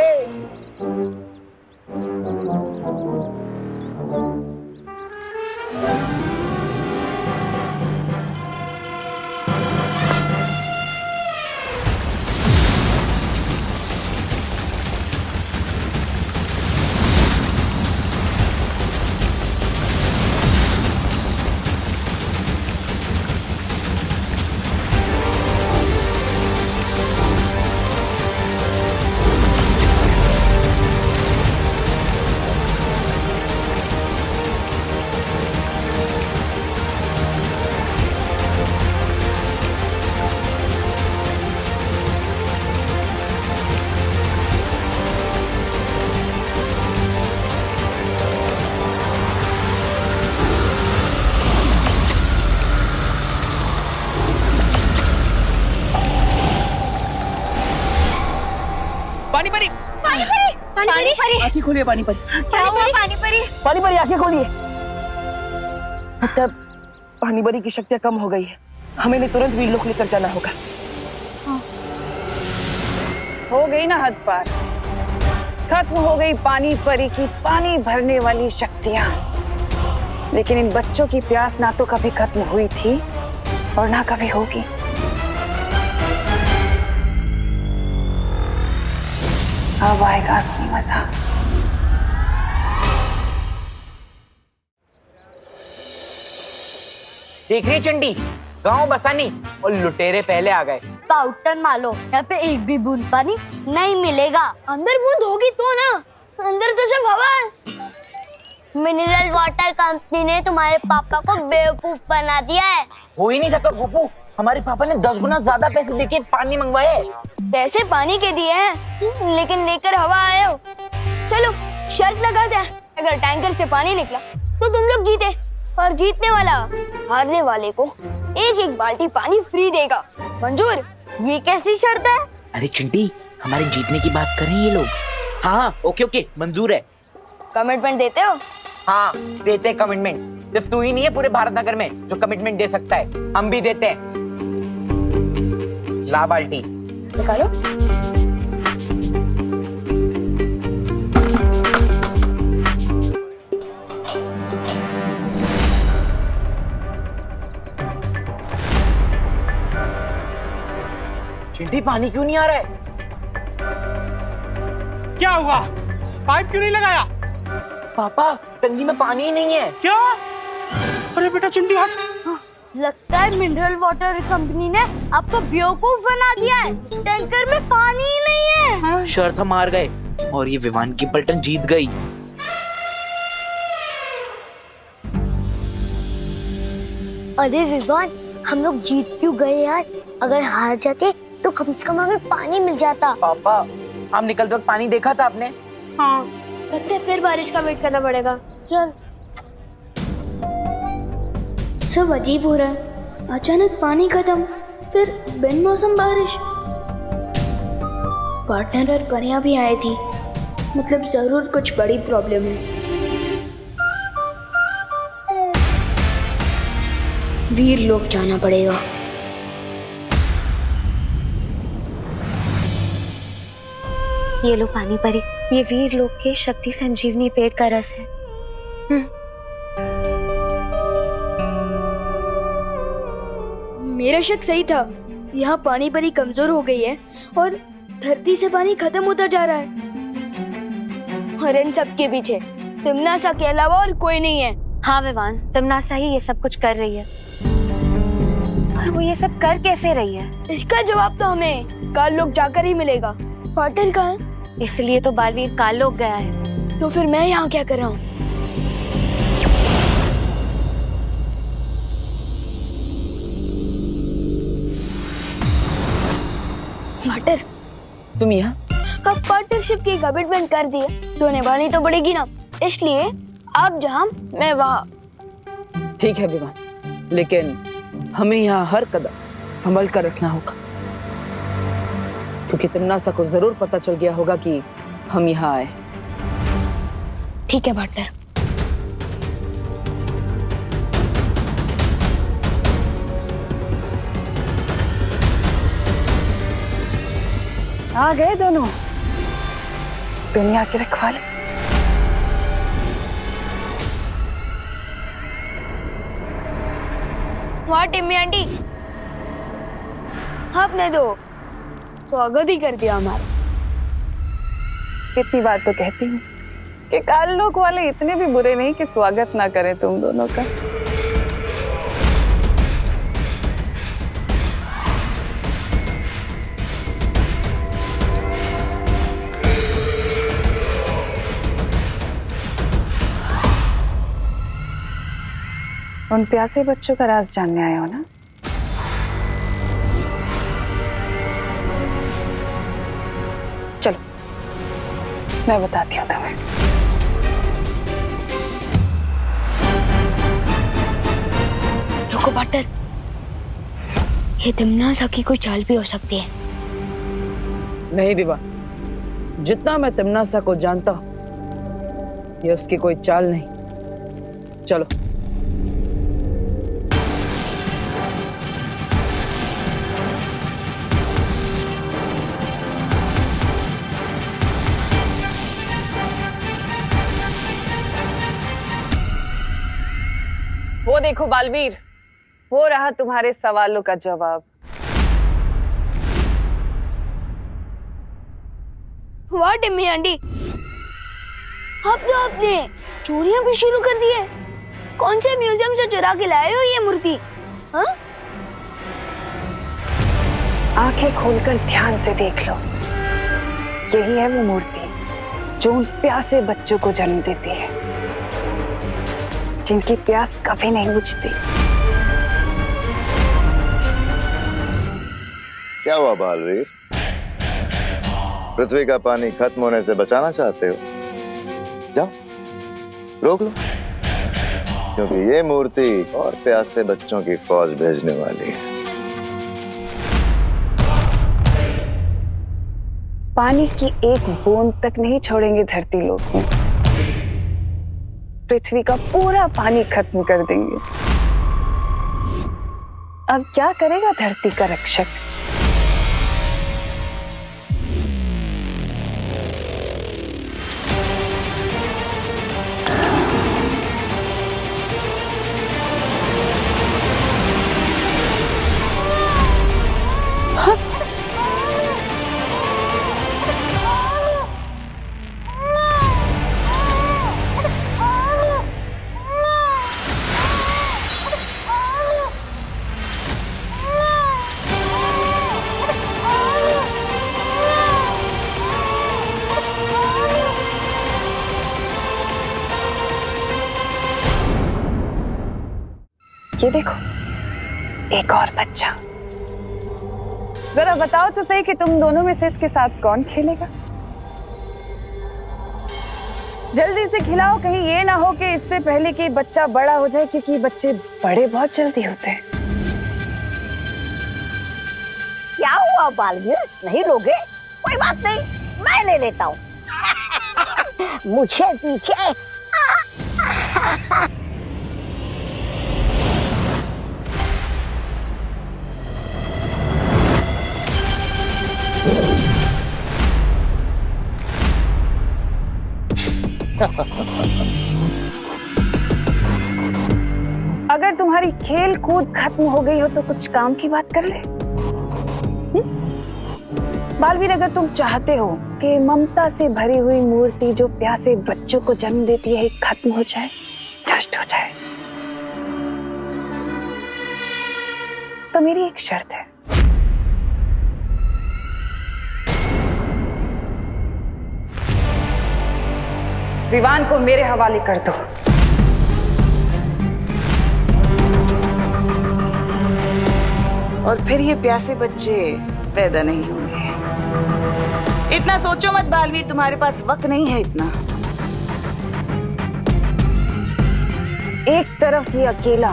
पानी परी, पानी परी, पानी परी। आंखें खोलिए पानी परी। क्या हुआ पानी परी? पानी परी आंखें खोलिए। मतलब पानी परी की शक्तियां कम हो गई है, हमें इन्हें तुरंत वीरलोक लेकर जाना होगा। हो गई ना हद पार, खत्म हो गई पानी परी की पानी भरने वाली शक्तियां। लेकिन इन बच्चों की प्यास ना तो कभी खत्म हुई थी और ना कभी होगी। अब आएगा असली मजा। देख रही चंडी, गांव बसानी और लुटेरे पहले आ गए। पाउडर मारो, यहाँ पे एक भी बूंद पानी नहीं मिलेगा। अंदर बूंद होगी तो ना, अंदर तो सिर्फ हवा है। मिनरल वाटर कंपनी ने तुम्हारे पापा को बेवकूफ बना दिया है। हो ही नहीं सका गुप्पू, हमारे पापा ने 10 गुना ज्यादा पैसे देके पानी मंगवाए। पैसे पानी के दिए हैं, लेकिन लेकर हवा आए हो। चलो शर्त लगाते हैं, अगर टैंकर से पानी निकला तो तुम लोग जीते, और जीतने वाला हारने वाले को एक एक बाल्टी पानी फ्री देगा। मंजूर? ये कैसी शर्त है? अरे चिंटी, हमारे जीतने की बात कर रहे हैं ये लोग। हाँ ओके ओके, मंजूर है। कमिटमेंट देते हो? हाँ देते हैं कमिटमेंट। सिर्फ तू ही नहीं है पूरे भारत नगर में जो कमिटमेंट दे सकता है, हम भी देते हैं। ला बाल्टी निकालो। चिंटी पानी क्यों नहीं आ रहा है? क्या हुआ? पाइप क्यों नहीं लगाया? पापा टंकी में पानी ही नहीं है। क्या? अरे बेटा चिंटी हट। लगता है मिनरल वाटर कंपनी ने आपको बेवकूफ बना दिया है। टैंकर में पानी ही नहीं है। शर्त हम हार गए और ये विमान की पलटन जीत गई। अरे विवान, हम लोग जीत क्यों गए यार? अगर हार जाते तो कम से कम हमें पानी मिल जाता। पापा हम निकलते वक्त पानी देखा था आपने? हाँ, लगता है फिर बारिश का वेट करना पड़ेगा। चल। सब अजीब हो रहा है, अचानक पानी खत्म, फिर बिन मौसम बारिश। पार्टनर और परियां भी आई थी, मतलब जरूर कुछ बड़ी प्रॉब्लम है। वीर लोग जाना पड़ेगा। ये लो पानी परी, ये वीर लोक के शक्ति संजीवनी पेड़ का रस है। मेरा शक सही था, यहाँ पानी परी कमजोर हो गई है और धरती से पानी खत्म होता जा रहा है। और इन सब के पीछे तिमनासा के अलावा और कोई नहीं है। हाँ विवान, तिमनासा ही ये सब कुछ कर रही है। पर वो ये सब कर कैसे रही है? इसका जवाब तो हमें काल लोग जाकर ही मिलेगा। पार्टनर कहाँ है? इसलिए तो बालवीर काल लोक गया है। तो फिर मैं यहाँ क्या कर रहा हूँ? पार्टनर, तुम यहाँ? अब पार्टनरशिप की कमिटमेंट कर दी है तो निभानी तो पड़ेगी ना, इसलिए आप जहाँ मैं वहाँ। ठीक है विमान, लेकिन हमें यहाँ हर कदम संभल कर रखना होगा, क्योंकि तिमनासा को जरूर पता चल गया होगा कि हम यहाँ आए। ठीक है पार्टनर। आ गए दोनों दुनिया के रखवाले। वाह टिम्मी आंटी, आपने तो स्वागत ही कर दिया हमारा। इतनी बात तो कहती हूँ कि काल्लोक वाले इतने भी बुरे नहीं कि स्वागत ना करें तुम दोनों का। उन प्यासे बच्चों का राज जानने आए हो ना? चलो मैं बताती हूँ तुम्हें। रुको पार्टनर, ये तिमनासा की कोई चाल भी हो सकती है। नहीं विवान, जितना मैं तिमनासा को जानता हूं ये उसकी कोई चाल नहीं। चलो वो देखो बालवीर, वो रहा तुम्हारे सवालों का जवाब। वाह टिम्मी आंटी, अब तो आपने चोरियां भी शुरू कर दी है। कौन से म्यूजियम से चुरा के लाए हो ये मूर्ति? हाँ? आंखें खोलकर ध्यान से देख लो, यही है वो मूर्ति जो उन प्यासे बच्चों को जन्म देती है, जिनकी प्यास कभी नहीं बुझती। क्या हुआ बालवीर, पृथ्वी का पानी खत्म होने से बचाना चाहते हो? जाओ रोक लो, क्योंकि ये मूर्ति और प्यासे बच्चों की फौज भेजने वाली है। पानी की एक बूंद तक नहीं छोड़ेंगे धरती लोक में, पृथ्वी का पूरा पानी खत्म कर देंगे। अब क्या करेगा धरती का रक्षक? ये देखो एक और बच्चा। जरा बताओ तो सही कि तुम दोनों में से इसके साथ कौन खेलेगा? जल्दी से खिलाओ, कहीं ये ना हो कि इससे पहले कि बच्चा बड़ा हो जाए, क्योंकि बच्चे बड़े बहुत जल्दी होते हैं। क्या हुआ बालवीर, नहीं लोगे? कोई बात नहीं, मैं ले लेता हूँ। मुझे पीछे। अगर तुम्हारी खेल कूद खत्म हो गई हो तो कुछ काम की बात कर ले। बालवीर, अगर तुम चाहते हो कि ममता से भरी हुई मूर्ति जो प्यासे बच्चों को जन्म देती है खत्म हो जाए, नष्ट हो जाए, तो मेरी एक शर्त है। विवान को मेरे हवाले कर दो। और फिर ये प्यासे बच्चे पैदा नहीं होंगे। इतना सोचो मत बालवीर, तुम्हारे पास वक्त नहीं है इतना। एक तरफ ये अकेला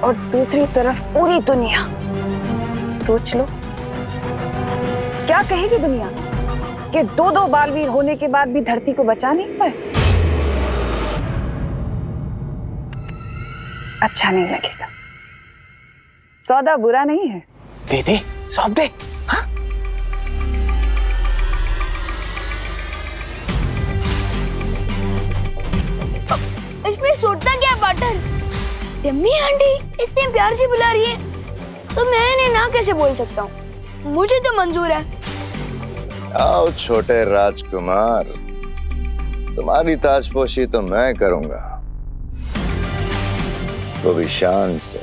और दूसरी तरफ पूरी दुनिया। सोच लो, क्या कहेगी दुनिया कि दो बालवीर होने के बाद भी धरती को बचा नहीं पाए? अच्छा नहीं लगेगा। सौदा बुरा नहीं है। दे दे, सौंप दे। हाँ? इसमें सोचता क्या है पार्टनर? यम्मी आंटी इतने प्यार से बुला रही है तो मैं इन्हें ना कैसे बोल सकता हूँ? मुझे तो मंजूर है। आओ छोटे राजकुमार, तुम्हारी ताजपोशी तो मैं करूंगा, वो भी शान से।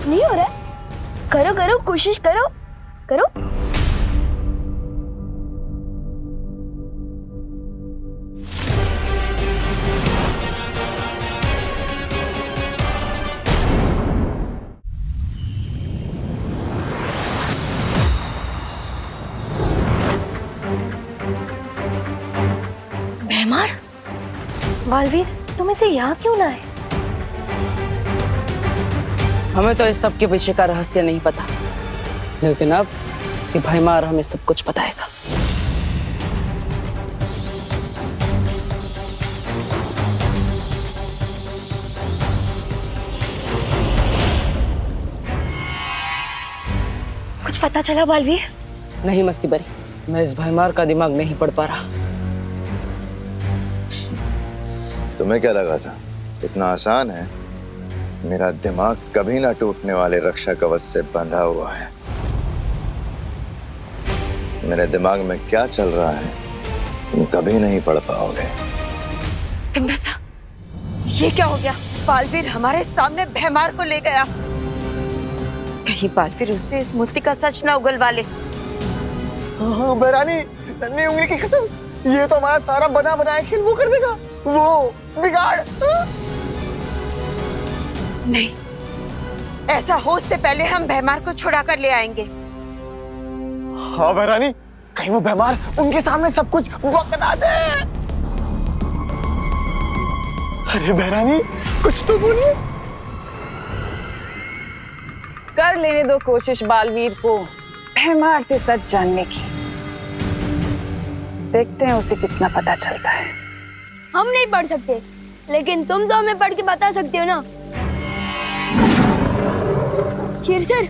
नहीं हो रहा है? करो करो, कोशिश करो करो। भैमार, बालवीर, तुम इसे यहाँ क्यों लाए? हमें तो इस सब के पीछे का रहस्य नहीं पता, लेकिन अब ये भैमार हमें सब कुछ बताएगा। कुछ पता चला बालवीर? नहीं मस्ती बरी, मैं इस भैमार का दिमाग नहीं पढ़ पा रहा। तुम्हें क्या लगा था इतना आसान है? मेरा दिमाग कभी ना टूटने वाले रक्षा कवच से बंधा हुआ है। मेरे दिमाग में क्या चल रहा है तुम कभी नहीं पढ़ पाओगे। तिम्नासा, ये क्या हो गया? बालवीर हमारे सामने भैमार को ले गया। कहीं बालवीर उससे इस मूर्ति का सच ना उगलवा ले। बहरानी, नन्ही उंगली की कसम, ये तो हमारा सारा बना बनाया खेल वो कर देगा, वो बिगाड़। नहीं, ऐसा हो उससे पहले हम भैमार को छुड़ा कर ले आएंगे। हाँ बहरानी, कहीं वो भैमार उनके सामने सब कुछ बकना दे। अरे बहरानी, कुछ तो बोलिए। कर लेने दो कोशिश बालवीर को भैमार से सच जानने की। देखते हैं उसे कितना पता चलता है। हम नहीं पढ़ सकते, लेकिन तुम तो हमें पढ़ के बता सकते हो ना। शेर सर,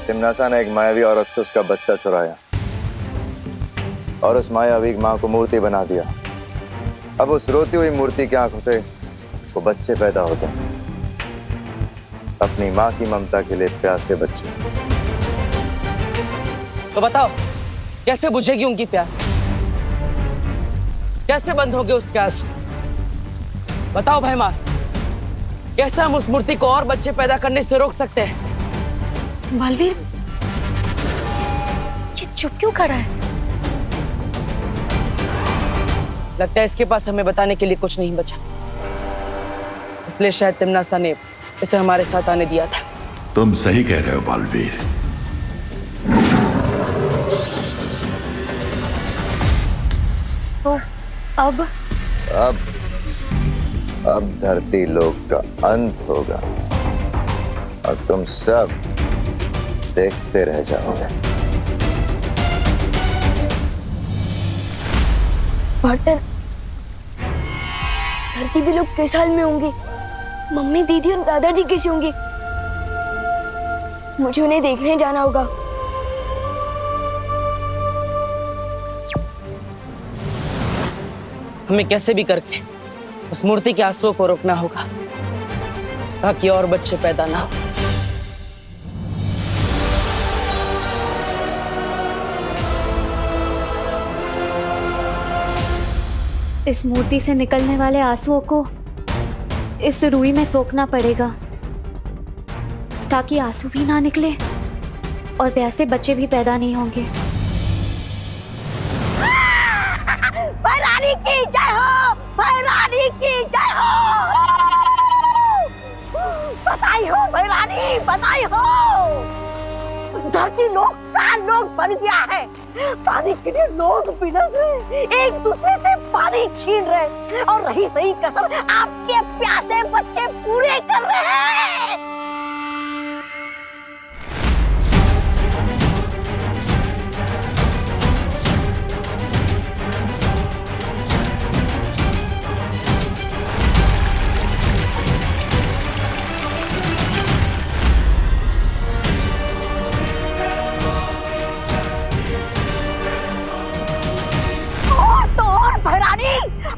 तिम्नासा ने एक मायावी औरत से उसका बच्चा चुराया और उस मायावी माँ को मूर्ति बना दिया। अब उस रोती हुई मूर्ति की आंखों से वो बच्चे पैदा होते हैं, अपनी माँ की ममता के लिए प्यासे बच्चे। तो बताओ, कैसे बुझेगी उनकी प्यास? कैसे बंद होगे उसके आंसू? बताओ भैमार, कैसे हम उस मूर्ति को और बच्चे पैदा करने से रोक सकते हैं? बालवीर, ये चुप क्यों खड़ा है? लगता है इसके पास हमें बताने के लिए कुछ नहीं बचा, इसलिए शायद तिम्नासा ने इसे हमारे साथ आने दिया था। तुम सही कह रहे हो बालवीर। तो अब धरती लोक का अंत होगा और तुम सब देखते रह जाओगे। पार्टनर, धरती भी लोग किस हाल में होंगे? मम्मी, दीदी और दादाजी कैसे होंगे? मुझे उन्हें देखने जाना होगा। हमें कैसे भी करके उस मूर्ति के आंसुओं को रोकना होगा ताकि और बच्चे पैदा ना हो। इस मूर्ति से निकलने वाले आंसुओं को इस रुई में सोखना पड़ेगा ताकि आंसू भी ना निकले और प्यासे बच्चे भी पैदा नहीं होंगे। भैरानी की जय हो, भैरानी बधाई हो। धरती लोग प्राण लोग बन गया है। पानी के लिए लोग बिलख रहे, एक दूसरे से पानी छीन रहे और रही सही कसर आपके प्यासे बच्चे पूरे कर रहे हैं।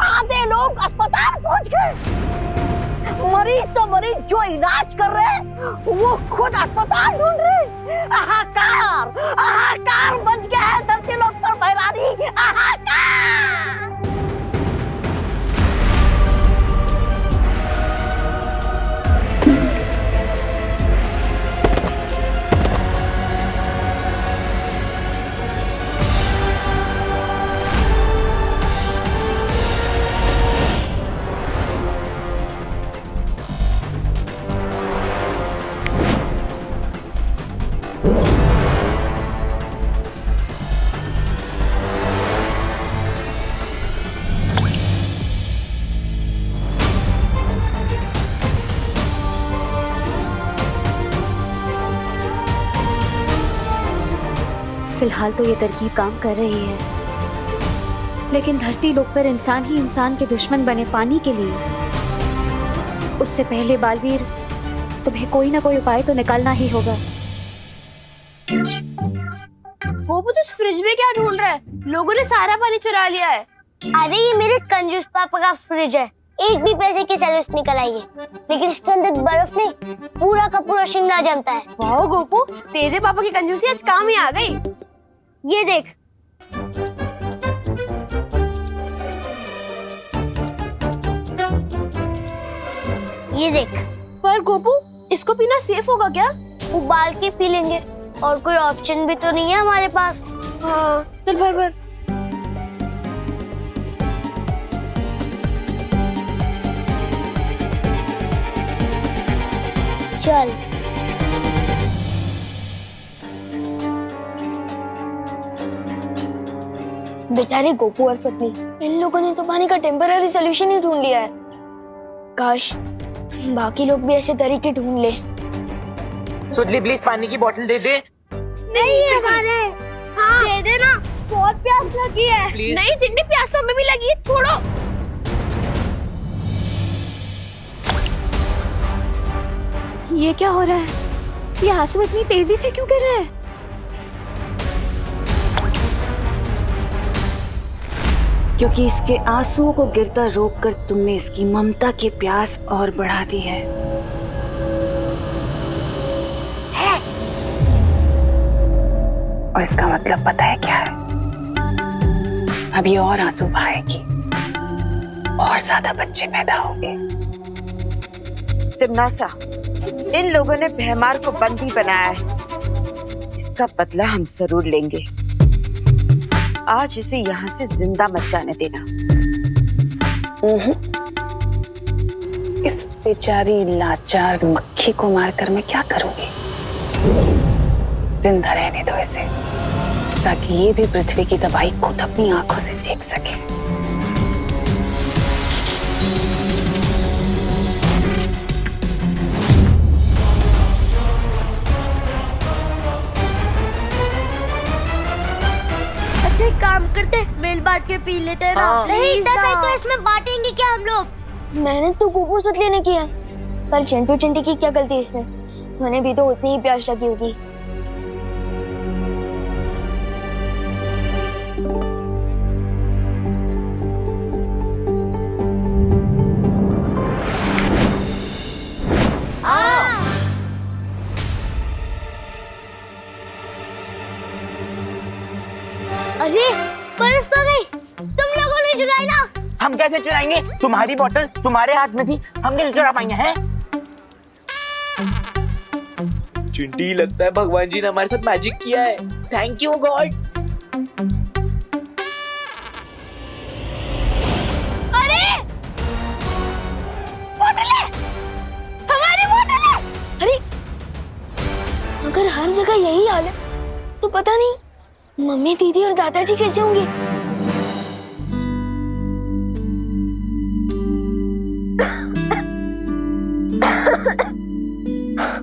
आधे लोग अस्पताल पहुंच गए। मरीज तो मरीज जो इलाज कर रहे हैं वो खुद अस्पताल ढूंढ रहे। हाहाकार हाहाकार बच गया है धरती लोग पर भैरानी, हाहाकार। फिलहाल तो ये तरकीब काम कर रही है, लेकिन धरती लोक पर इंसान ही इंसान के दुश्मन बने पानी के लिए, उससे पहले बालवीर तुम्हें कोई ना कोई उपाय तो निकालना ही होगा। गोपू तो फ्रिज में क्या ढूंढ रहा है? लोगों ने सारा पानी चुरा लिया है। अरे ये मेरे कंजूस पापा का फ्रिज है, एक भी पैसे की सर्विस निकल आई है, लेकिन इसके अंदर बर्फ नहीं पूरा का पूरा शिमला जमता है। वाह गोपू, तेरे पापा की कंजूसी आज काम ही आ गई। ये देख, ये देख। पर गोपू, इसको पीना सेफ होगा क्या? उबाल के पी लेंगे, और कोई ऑप्शन भी तो नहीं है हमारे पास। हाँ, चल भर भर। चल। बेचारे गोपू और सतली, इन लोगों ने तो पानी का टेम्पररी सोल्यूशन ही ढूंढ लिया है। काश बाकी लोग भी ऐसे तरीके ढूंढ ले। सुतली प्लीज पानी की बोतल दे दे। नहीं है हमारे। हाँ दे दे ना, बहुत प्यास लगी है। नहीं जितनी प्यास तो हमें भी लगी है, छोड़ो। ये क्या हो रहा है? ये आंसू इतनी तेजी से क्यों गिर रहे हैं? क्योंकि इसके आंसुओं को गिरता रोककर तुमने इसकी ममता की प्यास और बढ़ा दी है। और इसका मतलब पता है क्या है? अभी और आंसू बहाएगी और ज्यादा बच्चे पैदा होंगे। तिमनासा, इन लोगों ने भैमार को बंदी बनाया है, इसका बदला हम जरूर लेंगे। आज इसे यहाँ से जिंदा मत जाने देना। इस बेचारी लाचार मक्खी को मारकर मैं क्या करूंगी? जिंदा रहने दो इसे, ताकि ये भी पृथ्वी की तबाही खुद अपनी आंखों से देख सके। अच्छा एक काम करते, मिल बांट के पी लेते हैं ना। हाँ। नहीं तो इसमें बांटेंगे क्या हम लोग? मैंने तो गोपू सतली ने किया, पर चिंटू चिंटी की क्या गलती है इसमें? उन्हें भी तो उतनी ही प्यास लगी होगी। अरे बर्फ तो गई, तुम लोगों ने चुराई ना। हम कैसे चुराएंगे? तुम्हारी बोतल तुम्हारे हाथ में थी, हम कैसे चुरा पाएंगे? हैं? चिंटी, लगता है भगवान जी ने हमारे साथ मैजिक किया है। Thank you God. अरे बोतलें, हमारी बोतलें। अरे पता नहीं मम्मी, दीदी और दादाजी कैसे होंगे।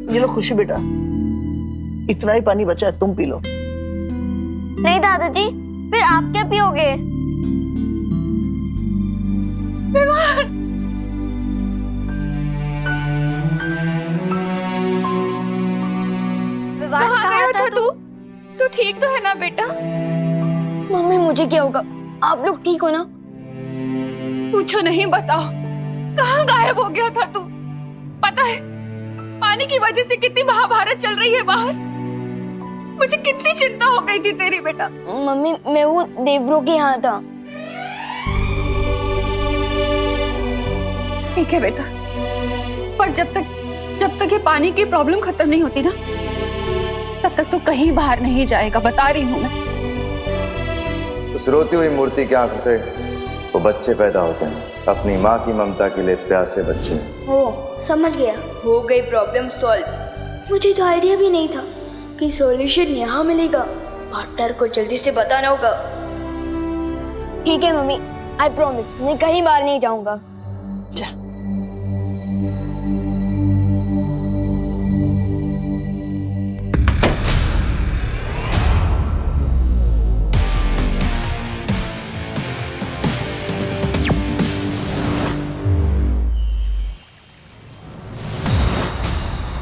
ये लो खुशी बेटा, इतना ही पानी बचा है, तुम पी लो। नहीं दादाजी, फिर आप क्या पियोगे? कहाँ गया था तू? तू ठीक तो है ना बेटा? मम्मी मुझे क्या होगा, आप लोग ठीक हो ना? पूछो नहीं, बताओ कहाँ गायब हो गया था तू? पता है पानी की वजह से कितनी महाभारत चल रही है बाहर। मुझे कितनी चिंता हो गई थी तेरी बेटा। मम्मी मैं वो देवब्रो के यहाँ था। ठीक है बेटा, पर जब तक ये पानी की प्रॉब्लम खत्म नहीं होती ना, तब तक तो कहीं बाहर नहीं जाएगा, बता रही हूँ मैं। उस रोती हुई मूर्ति की आंखों से वो बच्चे पैदा होते हैं, अपनी माँ की ममता के लिए प्यासे बच्चे। हो समझ गया, हो गई प्रॉब्लम सॉल्व। मुझे तो आइडिया भी नहीं था कि सॉल्यूशन यहाँ मिलेगा। पार्टनर को जल्दी से बताना होगा। ठीक है मम्मी, आई प्रॉमिस मैं कहीं बाहर नहीं जाऊंगा।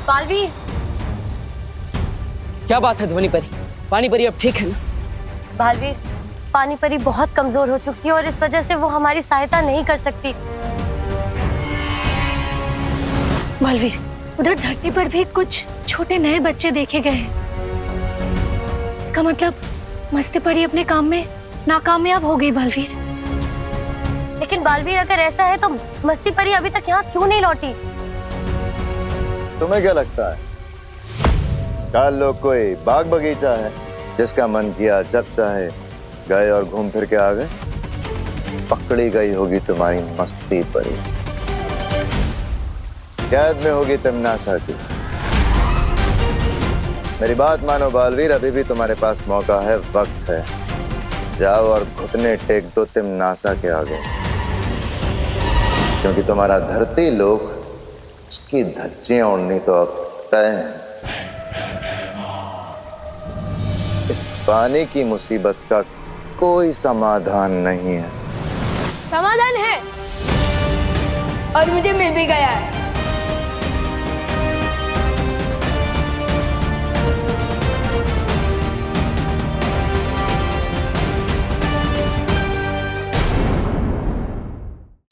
बालवीर, क्या बात है ध्वनि परी? पानी परी अब ठीक है ना? बालवीर, पानी परी बहुत कमजोर हो चुकी है और इस वजह से वो हमारी सहायता नहीं कर सकती। बालवीर, उधर धरती पर भी कुछ छोटे नए बच्चे देखे गए हैं। इसका मतलब मस्ती परी अपने काम में नाकामयाब हो गई। बालवीर, लेकिन बालवीर अगर ऐसा है तो मस्ती परी अभी तक यहाँ क्यों नहीं लौटी? तुम्हें क्या लगता है कल लोग कोई बाग बगीचा है जिसका मन किया जब चाहे गए और घूम फिर के आ गए? पकड़ी गई होगी तुम्हारी मस्ती परी, कैद में होगी तिमनासा की। मेरी बात मानो बालवीर, अभी भी तुम्हारे पास मौका है, वक्त है। जाओ और घुटने टेक दो तिमनासा के आगे, क्योंकि तुम्हारा धरती लोक उसकी धज्जियां उड़नी तो अब तय है। इस पानी की मुसीबत का कोई समाधान नहीं है। समाधान है और मुझे मिल भी गया है।